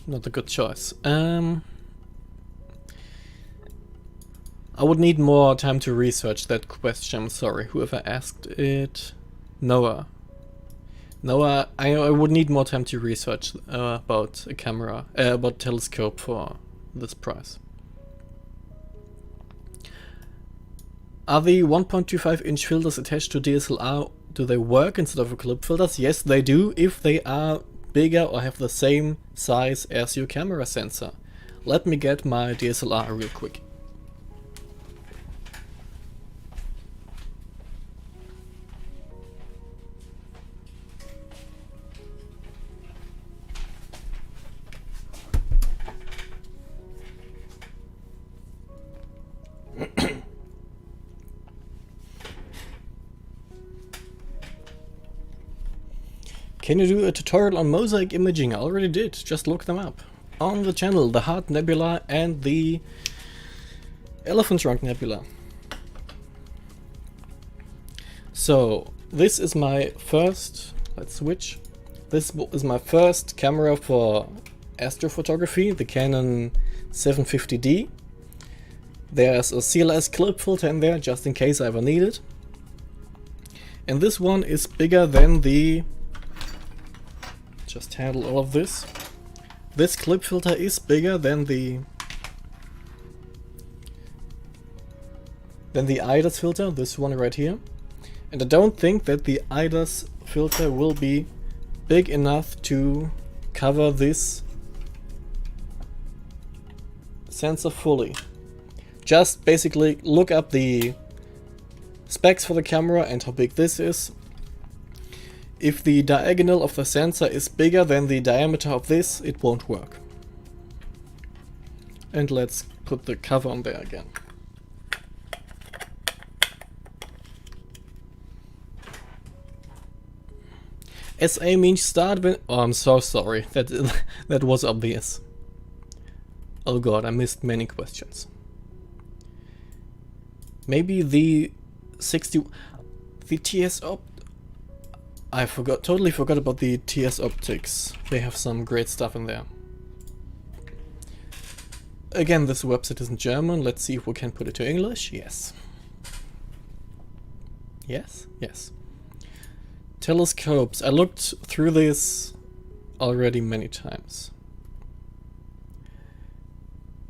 S1: Not a good choice. I would need more time to research that question. I'm sorry, whoever asked it. Noah. I would need more time to research about a camera, about telescope for this price. Are the 1.25 inch filters attached to DSLR, do they work instead of clip filters? Yes, they do, if they are bigger or have the same size as your camera sensor. Let me get my DSLR real quick. Can you do a tutorial on mosaic imaging? I already did, just look them up. On the channel, the Heart Nebula and the Elephant Trunk Nebula. So, this is my first, let's switch. This is my first camera for astrophotography, the Canon 750D. There's a CLS clip filter in there, just in case I ever need it. And this one is bigger than the... Just handle all of this. This clip filter is bigger than the IDAS filter, this one right here. And I don't think that the IDAS filter will be big enough to cover this sensor fully. Just basically look up the specs for the camera and how big this is. If the diagonal of the sensor is bigger than the diameter of this, it won't work. And let's put the cover on there again. SA means start when... Oh, I'm so sorry. That was obvious. Oh god, I missed many questions. Maybe the 60... The TS Opt... I totally forgot about the TS Optics. They have some great stuff in there. Again, this website is in German. Let's see if we can put it to English. Yes. Yes? Yes. Telescopes. I looked through this already many times.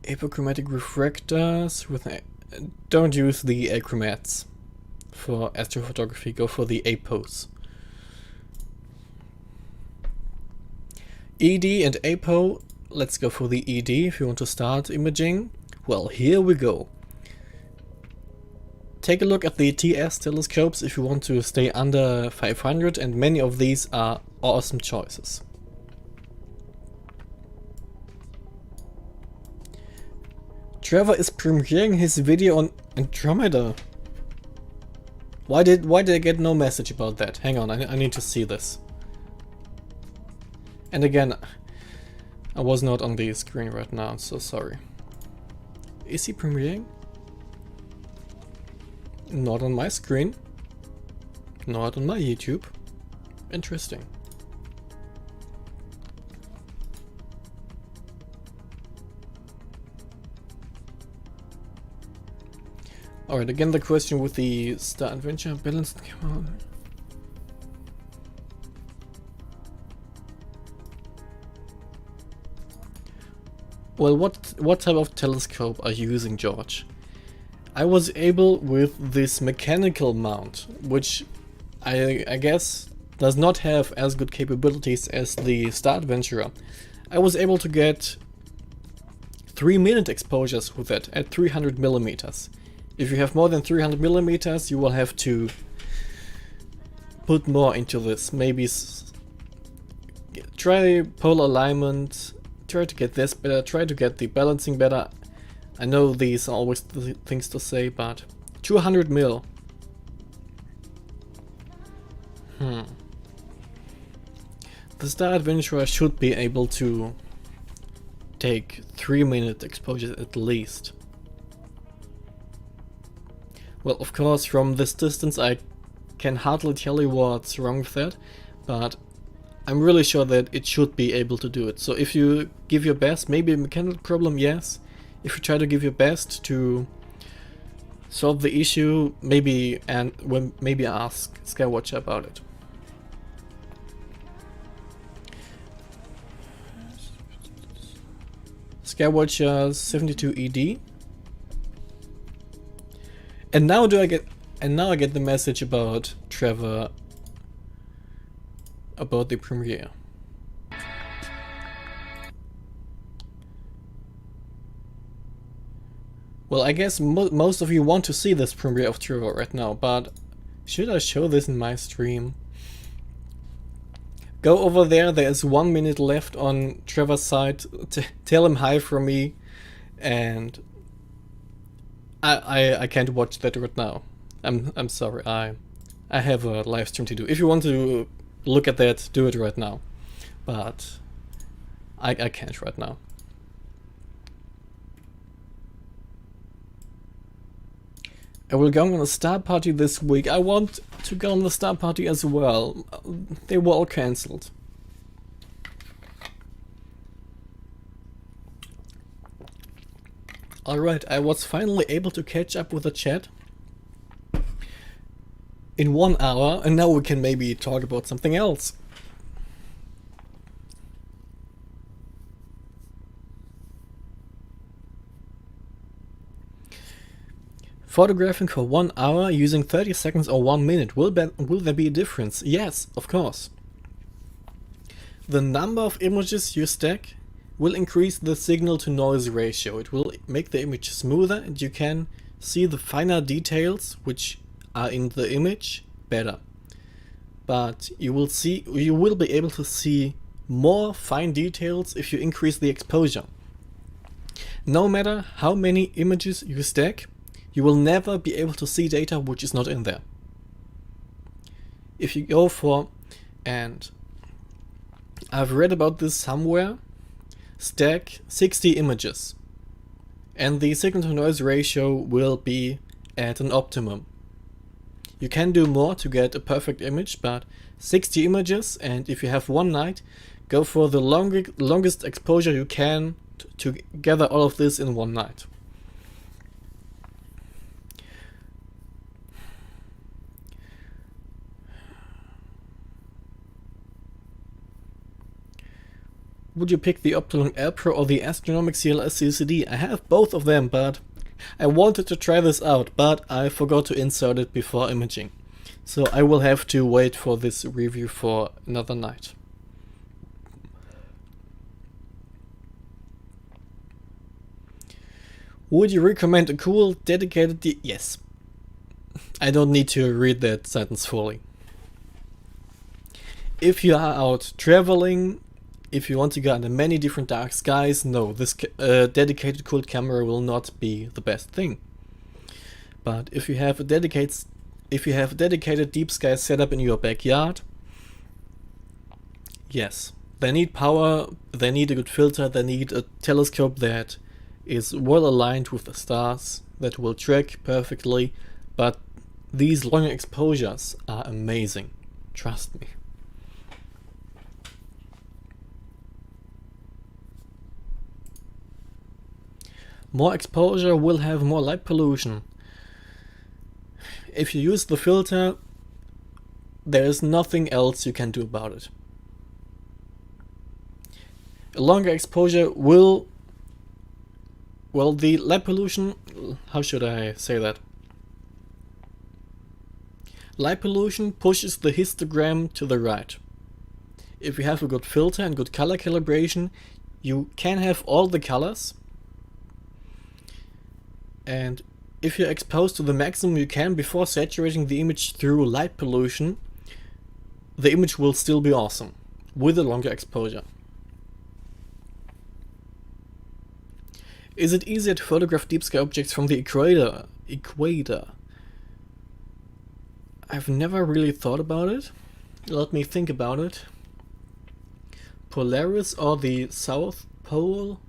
S1: Apochromatic refractors with... Don't use the achromats for astrophotography. Go for the APOs. ED and APO, let's go for the ED if you want to start imaging. Well, here we go. take a look at the TS telescopes if you want to stay under 500, and many of these are awesome choices. Trevor is premiering his video on Andromeda. Why did I get no message about that? Hang on, I need to see this. And again, I was not on the screen right now, so sorry. Is he premiering? Not on my screen. Not on my YouTube. Interesting. Alright, again the question with the Star Adventure balanced. Come on. Well, what type of telescope are you using, George? I was able with this mechanical mount, which I guess does not have as good capabilities as the Star Adventurer. I was able to get 3-minute exposures with that at 300 millimeters. If you have more than 300 millimeters, you will have to put more into this. Maybe try polar alignment, try to get this better, try to get the balancing better. I know these are always the things to say, but 200 mil. The Star Adventurer should be able to take 3-minute exposures at least. Well, of course, from this distance I can hardly tell you what's wrong with that, but I'm really sure that it should be able to do it. So if you give your best, maybe a mechanical problem, yes. If you try to give your best to solve the issue, maybe ask Skywatcher about it. Skywatcher 72 ED. And now I get the message about Trevor about the premiere. Well, I guess most of you want to see this premiere of Trevor right now, but should I show this in my stream? Go over there, there's 1 minute left on Trevor's side, tell him hi from me, and I can't watch that right now. I'm sorry, I have a live stream to do. If you want to look at that, do it right now. But I can't right now. I will go on a star party this week. I want to go on the star party as well. They were all cancelled. Alright, I was finally able to catch up with the chat in 1 hour, and now we can maybe talk about something else. Photographing for 1 hour using 30 seconds or 1 minute, will there be a difference? Yes, of course. The number of images you stack will increase the signal to noise ratio. It will make the image smoother and you can see the finer details which are in the image better. But you will be able to see more fine details if you increase the exposure. No matter how many images you stack, you will never be able to see data which is not in there. If you go for, and I've read about this somewhere, stack 60 images and the signal to noise ratio will be at an optimum. You can do more to get a perfect image, but 60 images, and if you have one night, go for the longest exposure you can to gather all of this in one night. Would you pick the Optolong L Pro or the Astronomik CLS CCD? I have both of them, but I wanted to try this out, but I forgot to insert it before imaging. So I will have to wait for this review for another night. Would you recommend a cool, dedicated... Yes. I don't need to read that sentence fully. If you are out traveling, if you want to go under many different dark skies, no, this dedicated cooled camera will not be the best thing. But if you have a dedicated deep sky setup in your backyard, yes, they need power, they need a good filter, they need a telescope that is well aligned with the stars, that will track perfectly, but these longer exposures are amazing, trust me. More exposure will have more light pollution. If you use the filter, there is nothing else you can do about it. A longer exposure will... Well, the light pollution... How should I say that? Light pollution pushes the histogram to the right. If you have a good filter and good color calibration, you can have all the colors. And if you're exposed to the maximum you can before saturating the image through light pollution, the image will still be awesome, with a longer exposure. Is it easier to photograph deep sky objects from the equator? I've never really thought about it. Let me think about it. Polaris or the South Pole?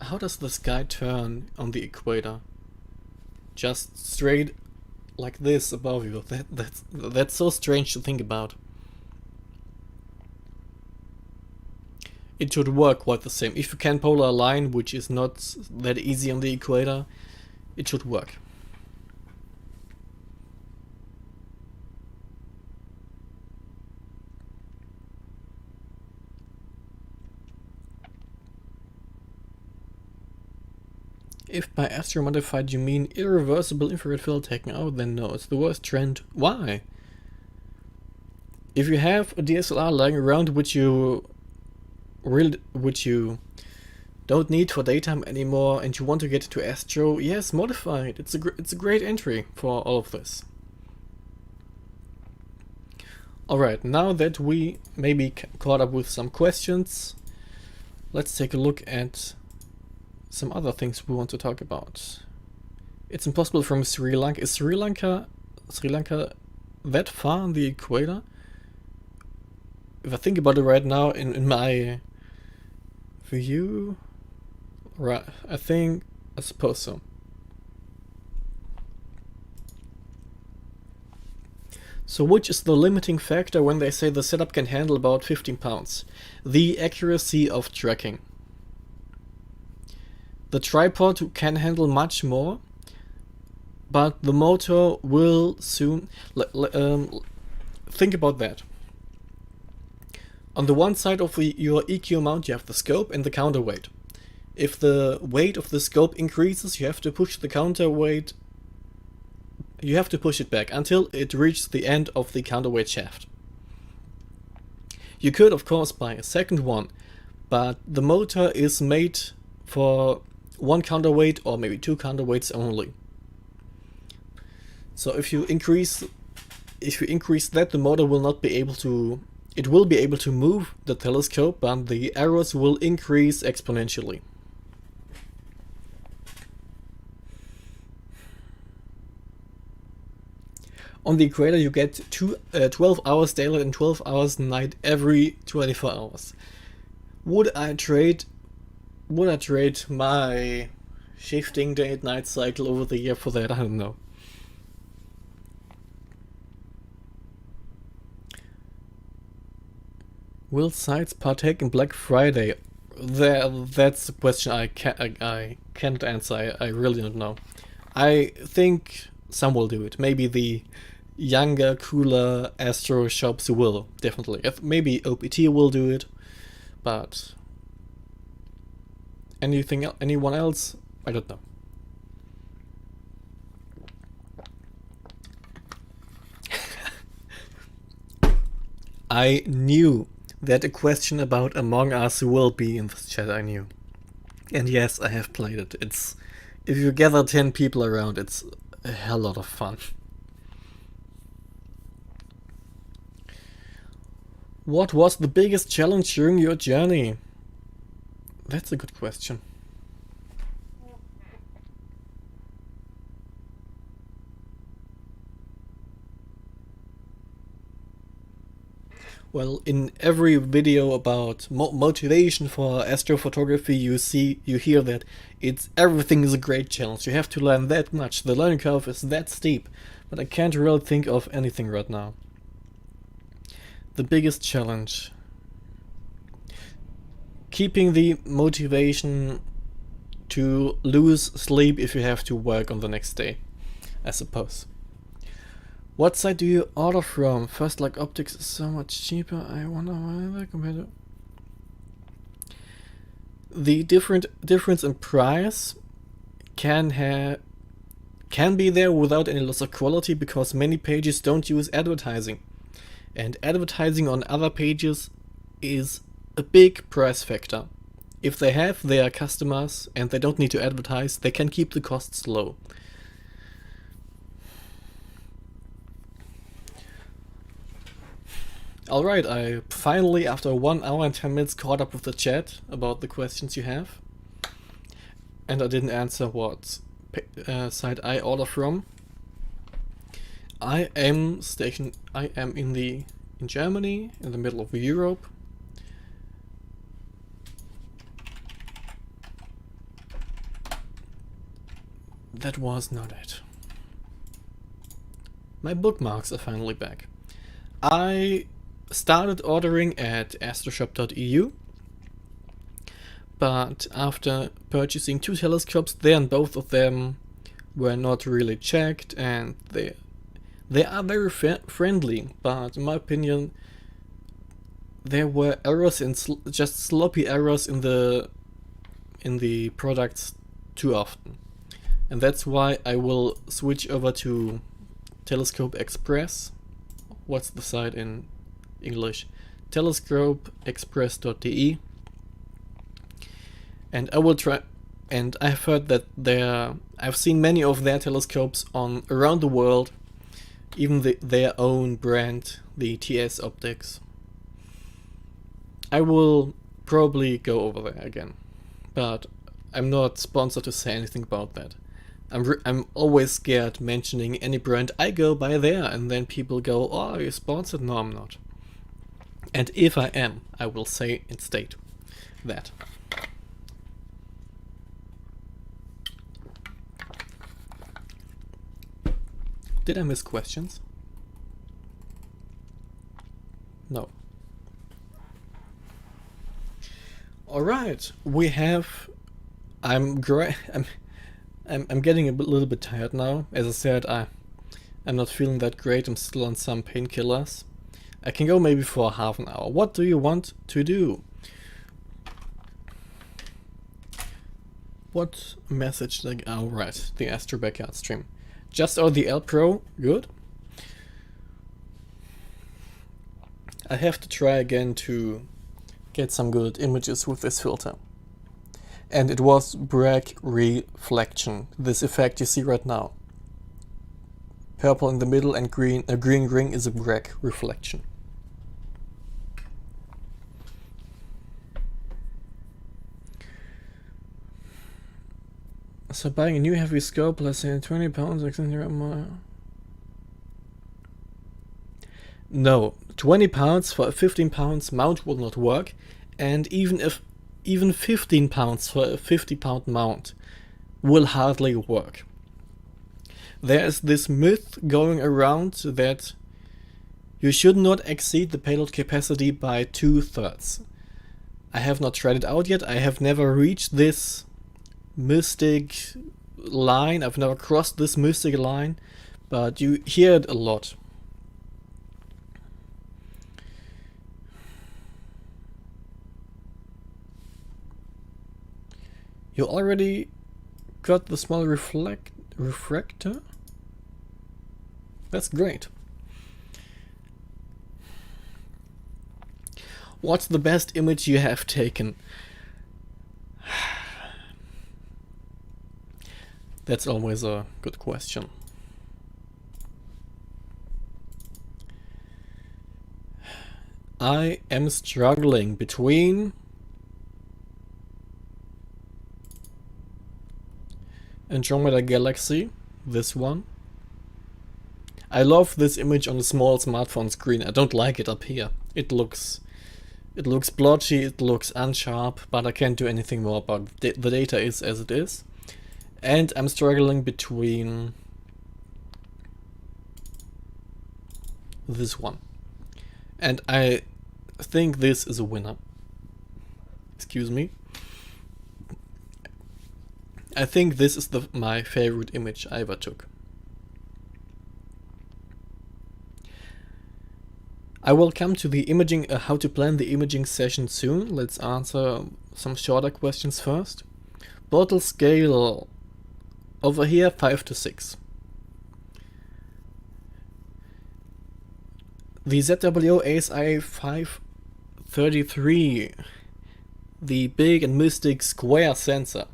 S1: How does the sky turn on the equator? Just straight like this above you. That's so strange to think about. It should work quite the same. If you can polar align, which is not that easy on the equator, it should work. If by astro-modified you mean irreversible infrared filter taken out, then no, it's the worst trend. Why? If you have a DSLR lying around which you don't need for daytime anymore and you want to get to astro, yes, modify it. It's a great entry for all of this. Alright, now that we maybe caught up with some questions, let's take a look at some other things we want to talk about. It's impossible from Sri Lanka. Is Sri Lanka that far on the equator? If I think about it right now in my view, right, I suppose so. So which is the limiting factor when they say the setup can handle about 15 pounds? The accuracy of tracking. The tripod can handle much more, but the motor will soon... think about that. On the one side of your EQ mount you have the scope and the counterweight. If the weight of the scope increases, you have to push the counterweight... You have to push it back until it reaches the end of the counterweight shaft. You could of course buy a second one, but the motor is made for one counterweight or maybe two counterweights only. So if you increase that, the motor will not be able to... It will be able to move the telescope, but the errors will increase exponentially. On the equator you get 12 hours daylight and 12 hours night every 24 hours. Would I trade my shifting day and night cycle over the year for that? I don't know. Will sites partake in Black Friday? That's a question I can't answer. I really don't know. I think some will do it. Maybe the younger, cooler Astro shops will, definitely. Maybe OPT will do it, but anyone else? I don't know. I knew that a question about Among Us will be in this chat, I knew. And yes, I have played it. It's, if you gather 10 people around, it's a hell lot of fun. What was the biggest challenge during your journey? That's a good question. Well, in every video about motivation for astrophotography, you hear that everything is a great challenge. You have to learn that much. The learning curve is that steep. But I can't really think of anything right now. The biggest challenge. Keeping the motivation to lose sleep if you have to work on the next day, I suppose. What site do you order from? First Like Optics is so much cheaper. I wonder why they compared to... The difference in price can be there without any loss of quality, because many pages don't use advertising. And advertising on other pages is a big price factor. If they have their customers and they don't need to advertise, they can keep the costs low. Alright, I finally, after 1 hour and 10 minutes, caught up with the chat about the questions you have. And I didn't answer what site I order from. I am in Germany, in the middle of Europe. That was not it. My bookmarks are finally back. I started ordering at astroshop.eu, but after purchasing 2 telescopes, then both of them were not really checked, and they are very friendly, but in my opinion there were errors and just sloppy errors in the products too often. And that's why I will switch over to Telescope Express. What's the site in English? telescopeexpress.de. And I will try, and I've heard that I've seen many of their telescopes around the world, even their own brand, the TS Optics. I will probably go over there again, but I'm not sponsored to say anything about that. I'm always scared mentioning any brand I go by there, and then people go, "Oh, you're sponsored?" No, I'm not. And if I am, I will say and state that. Did I miss questions? No. Alright, we have... I'm getting a little bit tired now. As I said, I'm not feeling that great. I'm still on some painkillers. I can go maybe for half an hour. What do you want to do? What message did I... Oh, right. The Astro Backyard stream. Just or the L Pro. Good. I have to try again to get some good images with this filter. And it was Bragg reflection, this effect you see right now. Purple in the middle and green, a green ring is a Bragg reflection. So buying a new heavy scope, let's say 20 pounds, no, 20 pounds for a 15 pounds mount will not work, and even 15 pounds for a 50 pound mount will hardly work. There is this myth going around that you should not exceed the payload capacity by 2/3. I have not tried it out yet. I have never reached this mystic line. I've never crossed this mystic line, but you hear it a lot. You already got the small refractor? That's great. What's the best image you have taken? That's always a good question. I am struggling between Andromeda Galaxy, this one. I love this image on a small smartphone screen. I don't like it up here. It looks blotchy, it looks unsharp, but I can't do anything more about it. The data is as it is. And I'm struggling between this one. And I think this is a winner. Excuse me. I think this is my favorite image I ever took. I will come to the imaging, how to plan the imaging session soon. Let's answer some shorter questions first. Bottle scale over here 5 to 6. The ZWO ASI 533, the big and mystic square sensor.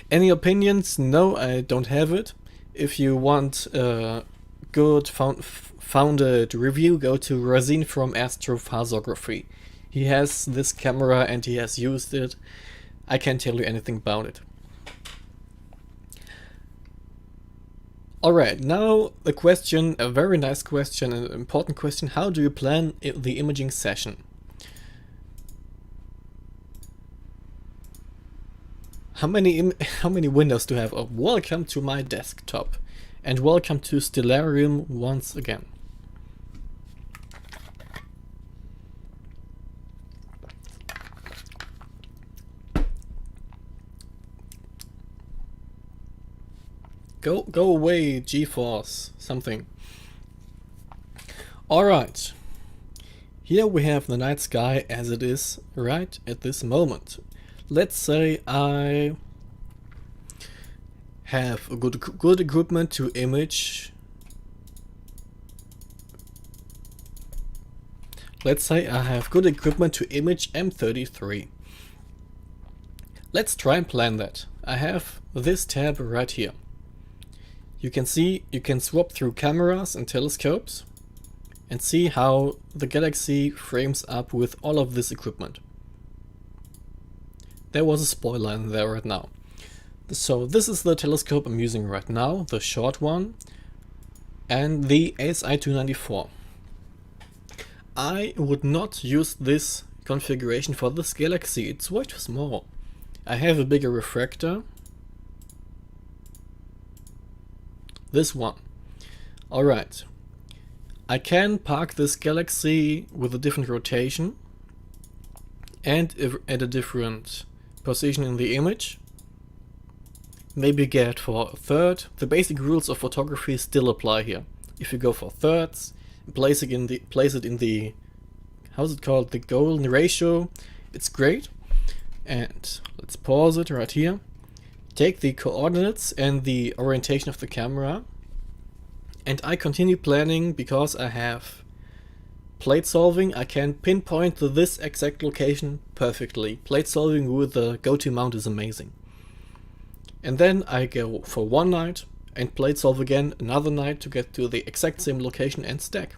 S1: Any opinions? No, I don't have it. If you want a good founded review, go to Razin from Astrophotography. He has this camera and he has used it. I can't tell you anything about it. Alright, now a question, a very nice question, an important question. How do you plan the imaging session? How many windows do I have? Oh, welcome to my desktop and welcome to Stellarium once again. Go away, GeForce, something. Alright. Here we have the night sky as it is right at this moment. Let's say I have a good equipment to image. Let's say I have good equipment to image M33. Let's try and plan that. I have this tab right here. You can see you can swap through cameras and telescopes and see how the galaxy frames up with all of this equipment. There was a spoiler in there right now. So this is the telescope I'm using right now, the short one, and the ASI 294. I would not use this configuration for this galaxy, it's way too small. I have a bigger refractor. This one. Alright. I can park this galaxy with a different rotation and at a different position in the image. Maybe get for a third. The basic rules of photography still apply here. If you go for thirds, place it in the how's it called? The golden ratio. It's great. And let's pause it right here. Take the coordinates and the orientation of the camera, and I continue planning because I have plate solving. I can pinpoint this exact location perfectly. Plate solving with the go-to mount is amazing. And then I go for one night and plate solve again another night to get to the exact same location and stack.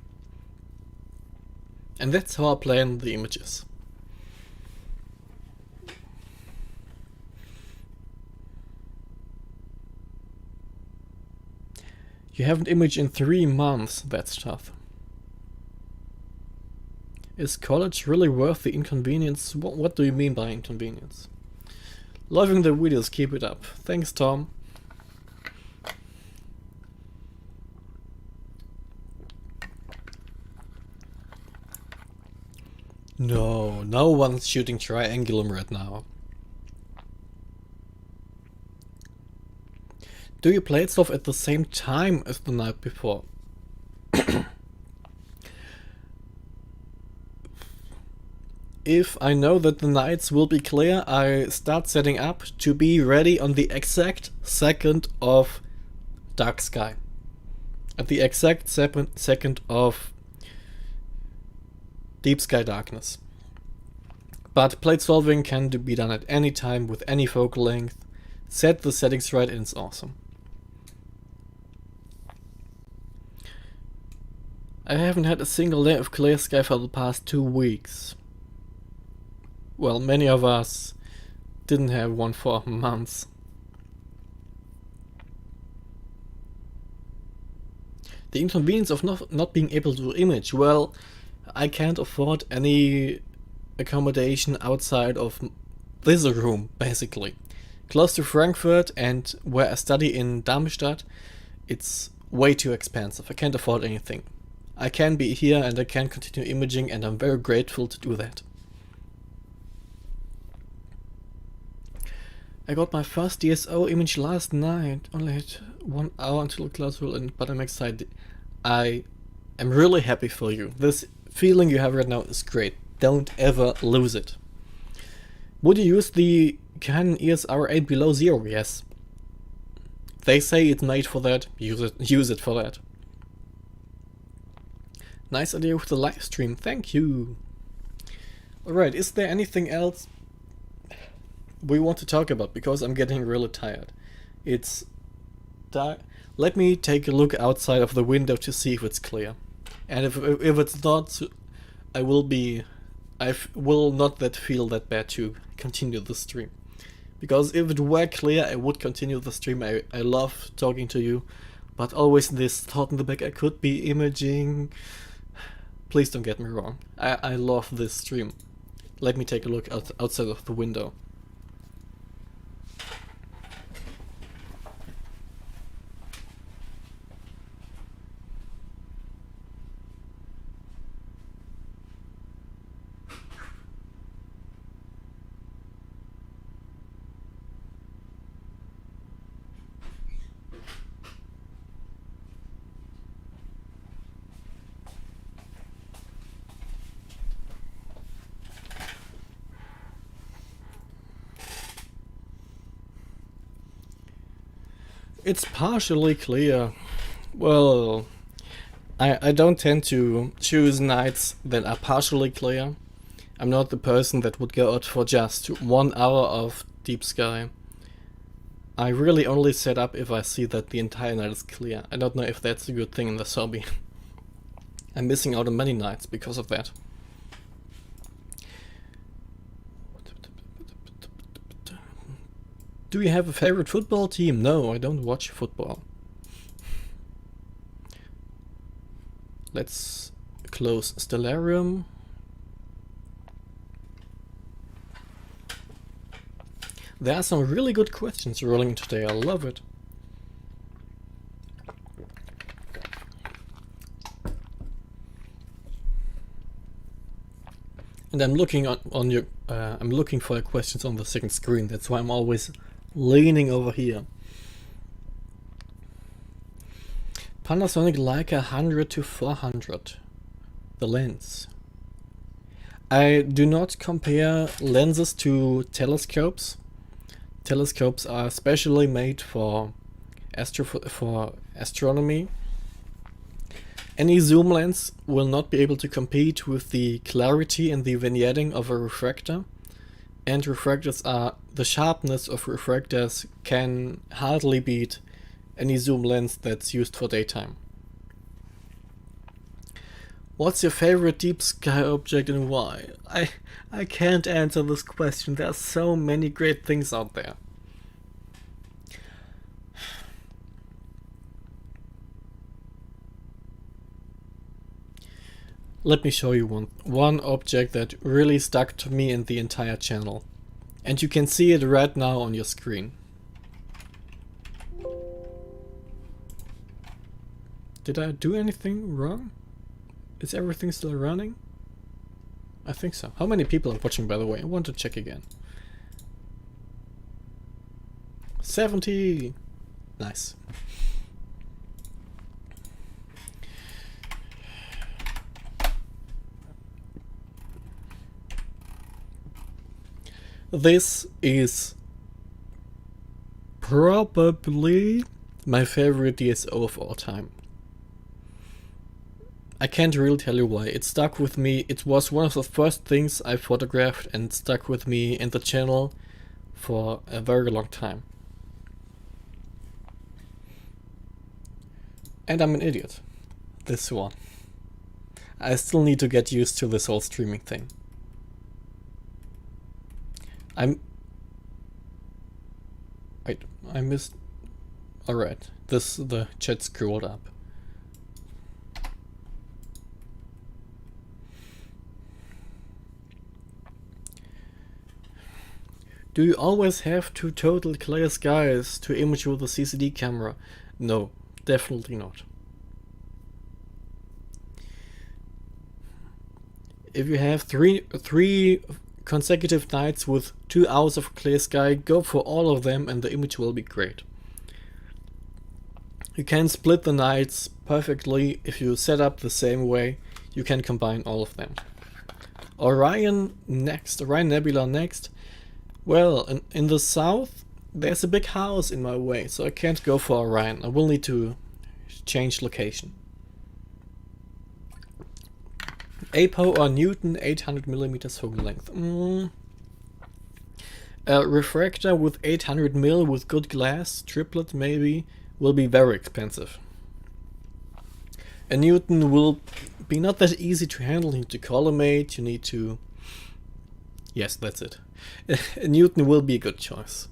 S1: And that's how I plan the images. You haven't imaged in 3 months, that's tough. Is college really worth the inconvenience? What do you mean by inconvenience? Loving the videos, keep it up. Thanks, Tom. No, no one's shooting triangulum right now. Do you play stuff at the same time as the night before? If I know that the nights will be clear, I start setting up to be ready on the exact second of dark sky. At the exact second of deep sky darkness. But plate solving can be done at any time with any focal length. set the settings right, and it's awesome. I haven't had a single day of clear sky for the past 2 weeks. Well, many of us didn't have one for months. The inconvenience of not being able to image. Well, I can't afford any accommodation outside of this room, basically. Close to Frankfurt and where I study in Darmstadt, it's way too expensive. I can't afford anything. I can be here and I can continue imaging, and I'm very grateful to do that. I got my first DSO image last night. Only had 1 hour until class will end, but I'm excited. I am really happy for you. This feeling you have right now is great. Don't ever lose it. Would you use the Canon EOS R8 below 0? Yes. They say it's made for that. Use it for that. Nice idea with the live stream. Thank you. Alright, is there anything else we want to talk about? Because I'm getting really tired. It's dark. Let me take a look outside of the window to see if it's clear. And if it's not, I will not feel that bad to continue the stream. Because if it were clear, I would continue the stream. I love talking to you, but always this thought in the back, I could be imaging. Please don't get me wrong. I love this stream. Let me take a look outside of the window. It's partially clear. Well, I don't tend to choose nights that are partially clear. I'm not the person that would go out for just 1 hour of deep sky. I really only set up if I see that the entire night is clear. I don't know if that's a good thing in this hobby. I'm missing out on many nights because of that. Do you have a favorite football team? No, I don't watch football. Let's close Stellarium. There are some really good questions rolling today. I love it. And I'm looking on your. I'm looking for your questions on the second screen. That's why I'm always leaning over here. Panasonic Leica 100 to 400. The lens. I do not compare lenses to telescopes. Telescopes are specially made for astronomy. Any zoom lens will not be able to compete with the clarity and the vignetting of a refractor. And the sharpness of refractors can hardly beat any zoom lens that's used for daytime. What's your favorite deep sky object and why? I can't answer this question. There are so many great things out there. Let me show you one object that really stuck to me and the entire channel. And you can see it right now on your screen. Did I do anything wrong? Is everything still running? I think so. How many people are watching, by the way? I want to check again. 70! Nice. This is probably my favorite DSO of all time. I can't really tell you why. It stuck with me. It was one of the first things I photographed and stuck with me in the channel for a very long time. And I'm an idiot. This one. I still need to get used to this whole streaming thing. Wait, I missed... Alright, the chat scrolled up. Do you always have to total clear skies to image with a CCD camera? No, definitely not. If you have three consecutive nights with 2 hours of clear sky, go for all of them and the image will be great. You can split the nights perfectly if you set up the same way. You can combine all of them. Orion next, Orion Nebula next. Well, in the south there's a big house in my way, so I can't go for Orion. I will need to change location. APO or Newton 800mm focal length. A refractor with 800mm with good glass, triplet maybe, will be very expensive. A Newton will be not that easy to handle. You need to collimate, you need to... Yes, that's it. A Newton will be a good choice.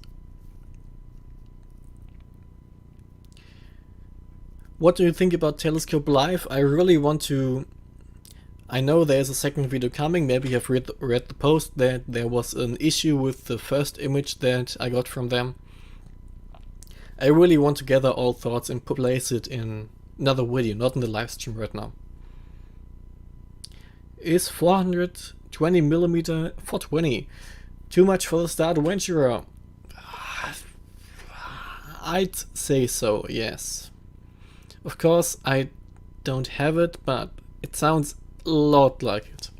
S1: What do you think about Telescope Live? I really want to... I know there's a second video coming. Maybe you have read the post that there was an issue with the first image that I got from them. I really want to gather all thoughts and place it in another video, not in the live stream right now. Is 420mm 420 too much for the Star Adventurer? I'd say so, yes. Of course, I don't have it, but it sounds a lot like it.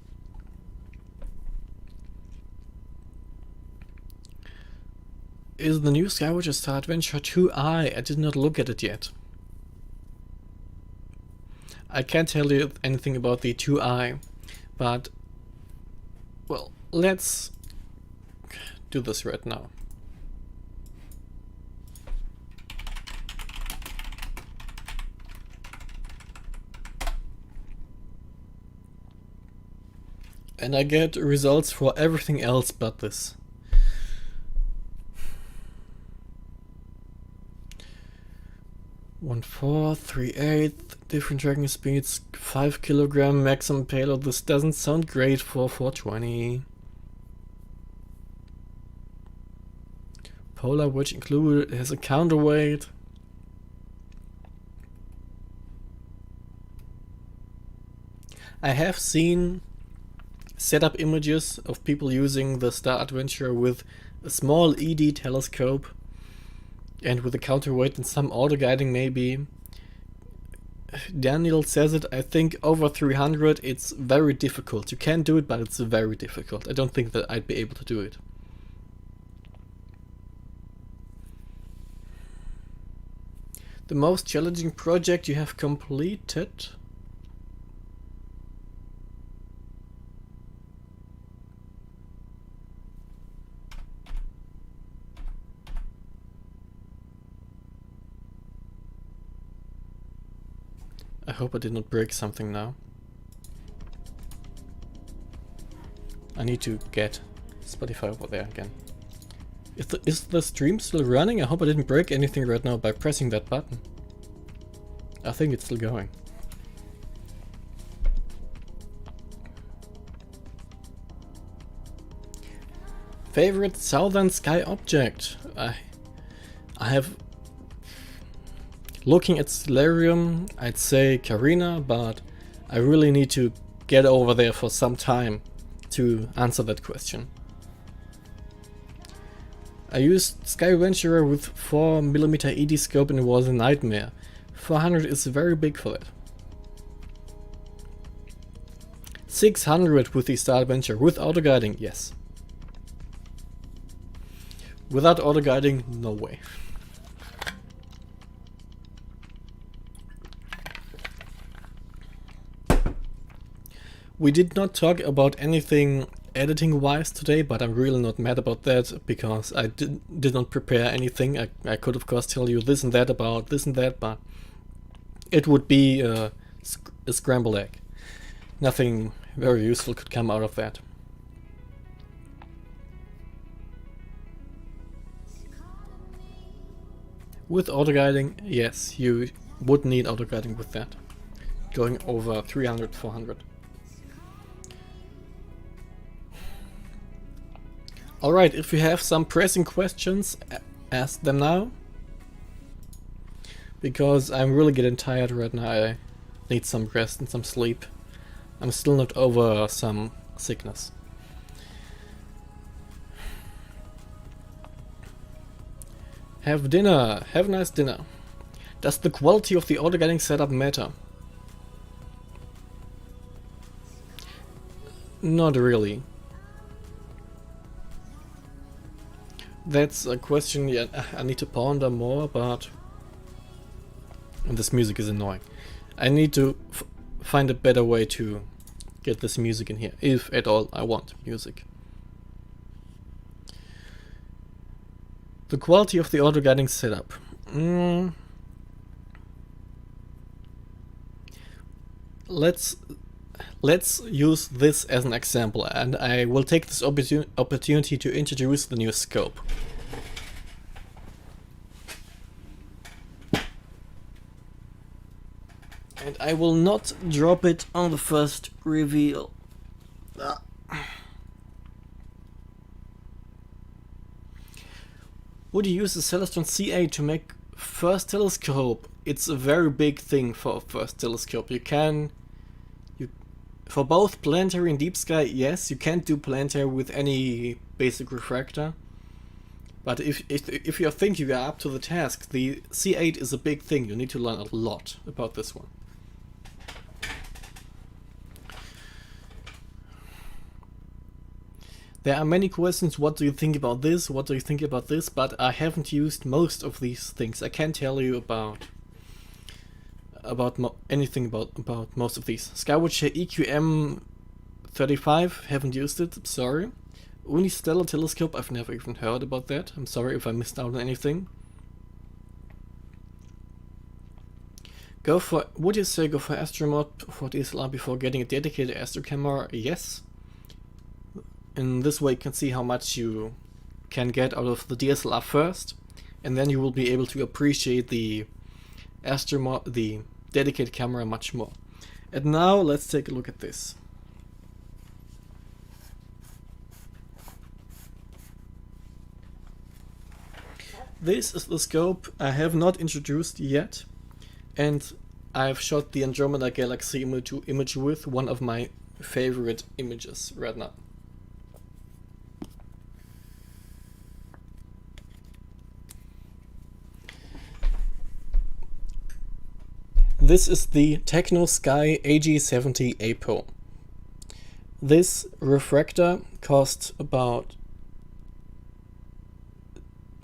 S1: Is the new Skywatcher Star Adventure 2i? I did not look at it yet. I can't tell you anything about the 2i, but well, let's do this right now. And I get results for everything else but this. One 438 different tracking speeds, 5 kilogram maximum payload. This doesn't sound great for 420. Polar wedge included, has a counterweight. I have seen setup images of people using the Star Adventure with a small ED telescope and with a counterweight and some auto guiding maybe. Daniel says it, I think over 300 it's very difficult. You can do it, but it's very difficult. I don't think that I'd be able to do it. The most challenging project you have completed? I hope I did not break something now. I need to get Spotify over there again. Is the stream still running? I hope I didn't break anything right now by pressing that button. I think it's still going. Favorite southern sky object? I have... Looking at Stellarium, I'd say Carina, but I really need to get over there for some time to answer that question. I used Skywatcher with 4mm ED scope and it was a nightmare. 400 is very big for that. 600 with the Star Adventure with auto guiding, yes. Without auto guiding, no way. We did not talk about anything editing wise today, but I'm really not mad about that because I did not prepare anything. I could of course tell you this and that about this and that, but it would be a scrambled egg. Nothing very useful could come out of that. With auto-guiding, yes, you would need auto-guiding with that. Going over 300, 400. Alright, if you have some pressing questions, ask them now. Because I'm really getting tired right now. I need some rest and some sleep. I'm still not over some sickness. Have dinner. Have a nice dinner. Does the quality of the auto-guiding setup matter? Not really. That's a question I need to ponder more, but this music is annoying. I need to find a better way to get this music in here, if at all I want music. The quality of the auto-guiding setup. Let's use this as an example, and I will take this opportunity to introduce the new scope. And I will not drop it on the first reveal. Would you use the Celestron C8 to make first telescope? It's a very big thing for a first telescope. For both planetary and deep sky, yes, you can't do planetary with any basic refractor. But if you think you are up to the task, the C8 is a big thing. You need to learn a lot about this one. There are many questions, what do you think about this, what do you think about this, but I haven't used most of these things. I can't tell you about anything about most of these. Skywatcher EQM 35, haven't used it, sorry. Unistellar telescope, I've never even heard about that. I'm sorry if I missed out on anything. Would you say go for AstroMod for DSLR before getting a dedicated Astro camera? Yes. In this way you can see how much you can get out of the DSLR first, and then you will be able to appreciate the the dedicated camera much more. And now let's take a look at this. This is the scope I have not introduced yet, and I've shot the Andromeda Galaxy image with, one of my favorite images right now. This is the TechnoSky AG70 APO. This refractor cost about...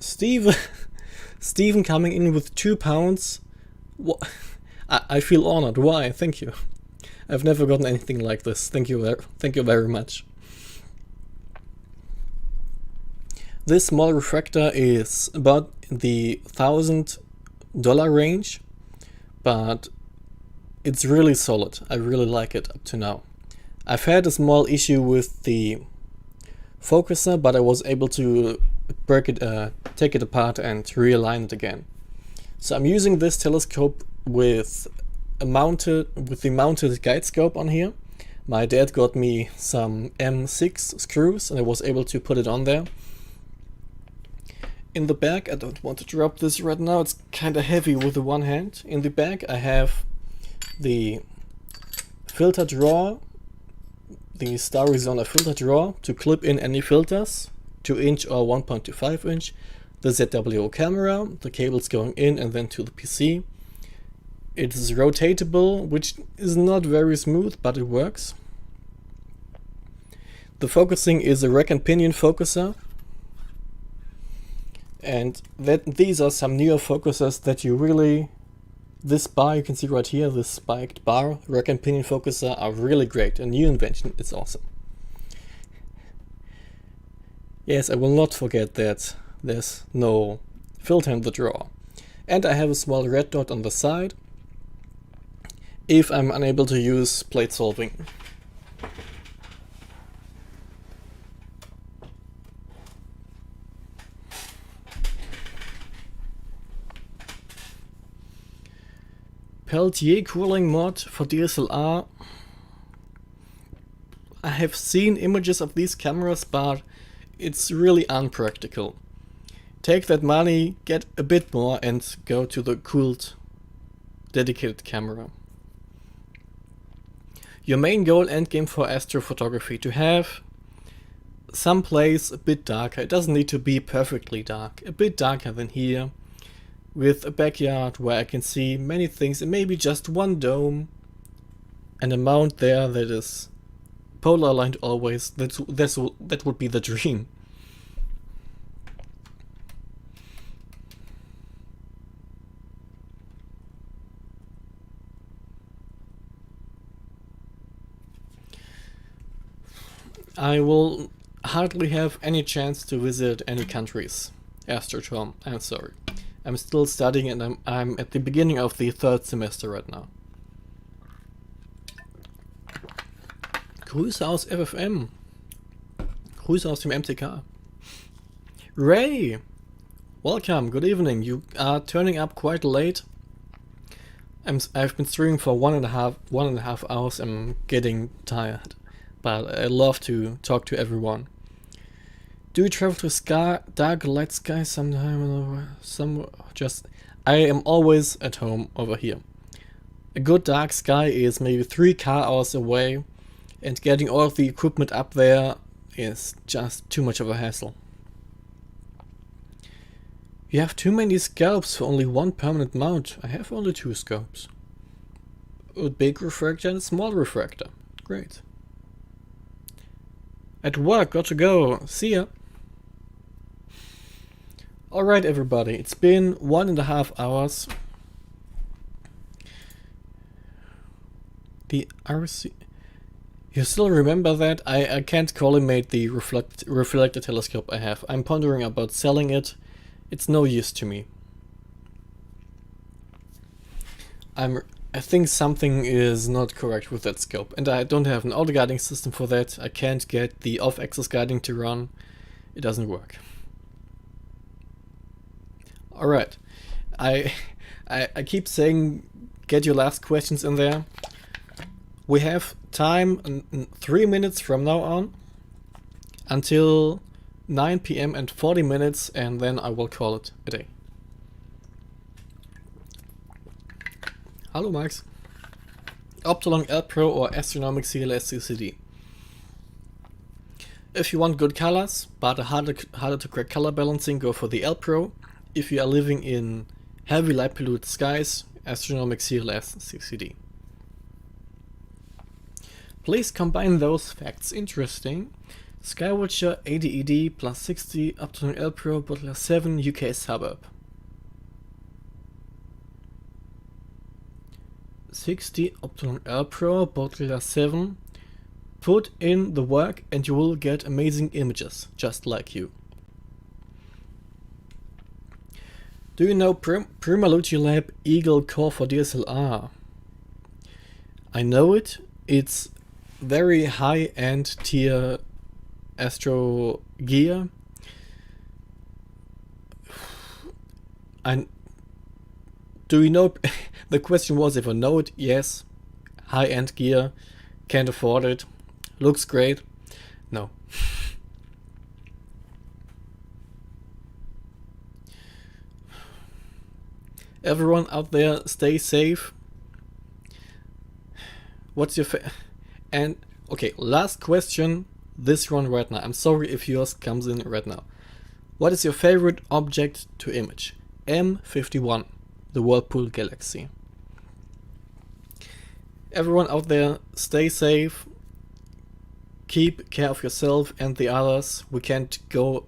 S1: Steven coming in with £2. I feel honored. Why? Thank you. I've never gotten anything like this. Thank you very much. This small refractor is about the $1,000 range, but it's really solid. I really like it up to now. I've had a small issue with the focuser, but I was able to take it apart and realign it again. So I'm using this telescope with the mounted Guidescope on here. My dad got me some M6 screws and I was able to put it on there. In the back, I don't want to drop this right now, it's kinda heavy with the one hand. In the back I have the filter drawer, the Star Arizona filter drawer to clip in any filters, 2-inch or 1.25 inch, the ZWO camera, the cables going in and then to the PC. It is rotatable, which is not very smooth, but it works. The focusing is a rack and pinion focuser. And these are some newer focusers that you really... This bar you can see right here, this spiked bar, rack and pinion focuser are really great. A new invention, it's awesome. Yes, I will not forget that there's no filter in the drawer. And I have a small red dot on the side. if I'm unable to use plate solving. Peltier cooling mod for DSLR. I have seen images of these cameras, but it's really unpractical. Take that money, get a bit more, and go to the cooled dedicated camera. Your main goal endgame for astrophotography: to have some place a bit darker. It doesn't need to be perfectly dark, a bit darker than here, with a backyard where I can see many things and maybe just one dome and a mount there that is polar aligned always. That would be the dream. I will hardly have any chance to visit any countries. Astrotom, I'm sorry. I'm still studying and I'm at the beginning of the 3rd semester right now. Grüße aus FFM. Grüße aus dem MTK. Ray! Welcome, good evening. You are turning up quite late. I've been streaming for one and a half hours. I'm getting tired, but I love to talk to everyone. Do you travel to dark light sky sometime? I am always at home over here. A good dark sky is maybe 3 car hours away, and getting all of the equipment up there is just too much of a hassle. You have too many scopes for only one permanent mount. I have only 2 scopes. A big refractor and a small refractor. Great. At work, got to go. See ya. Alright everybody, it's been 1.5 hours. The RC... You still remember that? I can't collimate the reflector telescope I have. I'm pondering about selling it. It's no use to me. I think something is not correct with that scope, and I don't have an auto guiding system for that. I can't get the off-axis guiding to run. It doesn't work. Alright, I keep saying get your last questions in there. We have time 3 minutes from now on until 9 PM and 40 minutes, and then I will call it a day. Hello Max. Optolong L Pro or Astronomik CLS CCD. If you want good colors, but a harder to crack color balancing, go for the L Pro. If you are living in heavy light polluted skies, Astronomik CLS CCD. Please combine those facts. Interesting. Skywatcher ADED plus 60 Optolong L Pro Butler 7 UK suburb. 60 Optolong L Pro Butler 7. Put in the work and you will get amazing images, just like you. Do you know Primaluti Lab Eagle Core for DSLR? I know it. It's very high-end tier astro gear. Do you know? The question was if I know it. Yes, high-end gear, can't afford it. Looks great. No. Everyone out there, stay safe. What's your and okay, last question. This one right now. I'm sorry if yours comes in right now. What is your favorite object to image? M51, the Whirlpool Galaxy. Everyone out there, stay safe. Keep care of yourself and the others. We can't go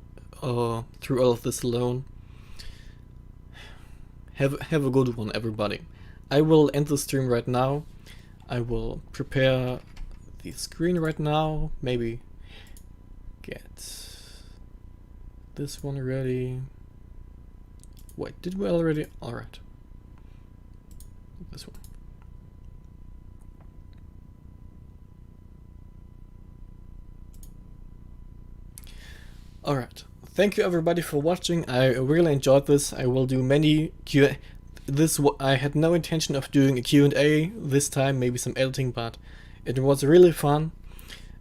S1: through all of this alone. Have a good one, everybody. I will end the stream right now. I will prepare the screen right now. Maybe get this one ready. Wait, did we already? Alright. This one. thank you everybody for watching. I really enjoyed this. I will do many Q&A. I had no intention of doing a Q&A this time, maybe some editing, but it was really fun.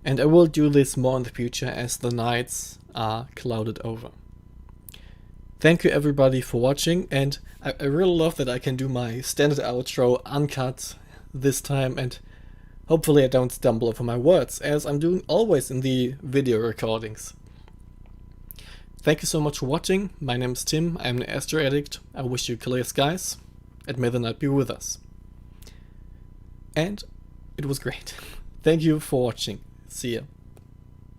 S1: And I will do this more in the future as the nights are clouded over. Thank you everybody for watching, and I really love that I can do my standard outro uncut this time, and hopefully I don't stumble over my words, as I'm doing always in the video recordings. Thank you so much for watching. My name is Tim, I'm an AstroAddict. I wish you clear skies, and may the night be with us. And it was great. Thank you for watching. See ya.